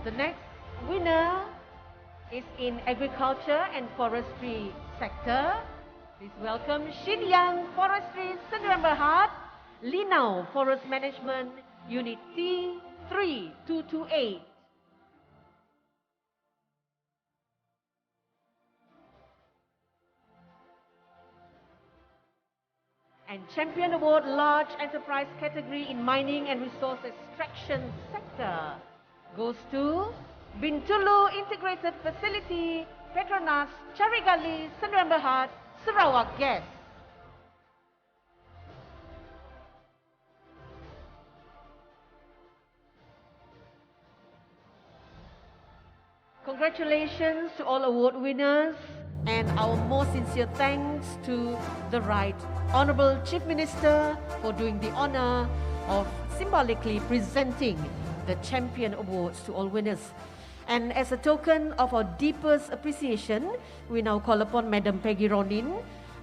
[SPEAKER 1] The next winner is in agriculture and forestry sector. Please welcome Shinyang Forestry Sdn Bhd, Linau Forest Management Unit T3228. And Champion Award Large Enterprise category in mining and resource extraction sector goes to Bintulu Integrated Facility, Petronas, Carigali, Sdn Bhd, Sarawak Gas. Congratulations to all award winners, and our most sincere thanks to the Right Honourable Chief Minister for doing the honour of symbolically presenting the Champion Awards to all winners. And as a token of our deepest appreciation, we now call upon Madam Peggy Ronin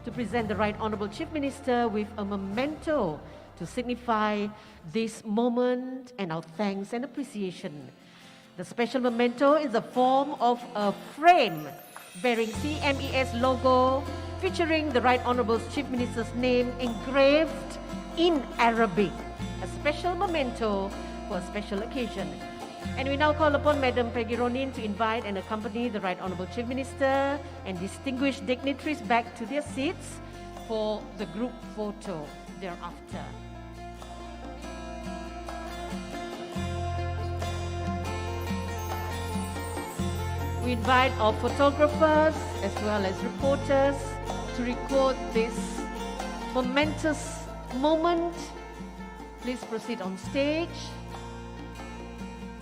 [SPEAKER 1] to present the Right Honourable Chief Minister with a memento to signify this moment and our thanks and appreciation. The special memento is the form of a frame bearing CME's logo featuring the Right Honourable Chief Minister's name engraved in Arabic. A special memento for a special occasion. And we now call upon Madam Peggy Ronin to invite and accompany the Right Honourable Chief Minister and distinguished dignitaries back to their seats for the group photo thereafter. We invite our photographers as well as reporters to record this momentous moment. Please proceed on stage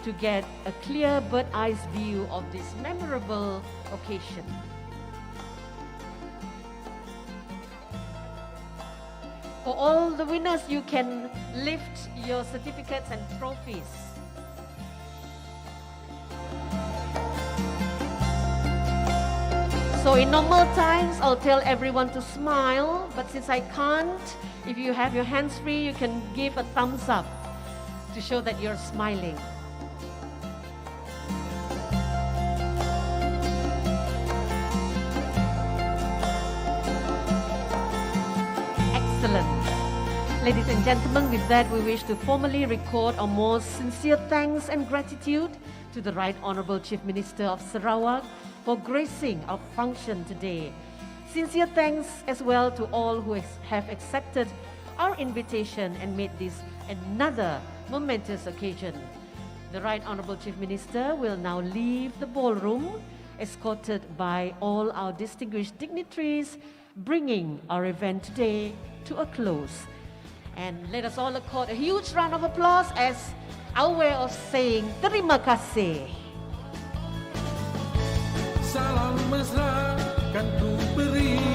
[SPEAKER 1] to get a clear bird's-eye view of this memorable occasion. For all the winners, you can lift your certificates and trophies. So in normal times, I'll tell everyone to smile, but since I can't, if you have your hands free, you can give a thumbs up to show that you're smiling. Excellent. Ladies and gentlemen, with that, we wish to formally record our most sincere thanks and gratitude to the Right Honourable Chief Minister of Sarawak for gracing our function today. Sincere thanks as well to all who have accepted our invitation and made this another momentous occasion. The Right Honourable Chief Minister will now leave the ballroom, escorted by all our distinguished dignitaries bringing our event today to a close. And let us all accord a huge round of applause as our way of saying terima kasih.
[SPEAKER 2] Salam mesra kan ku beri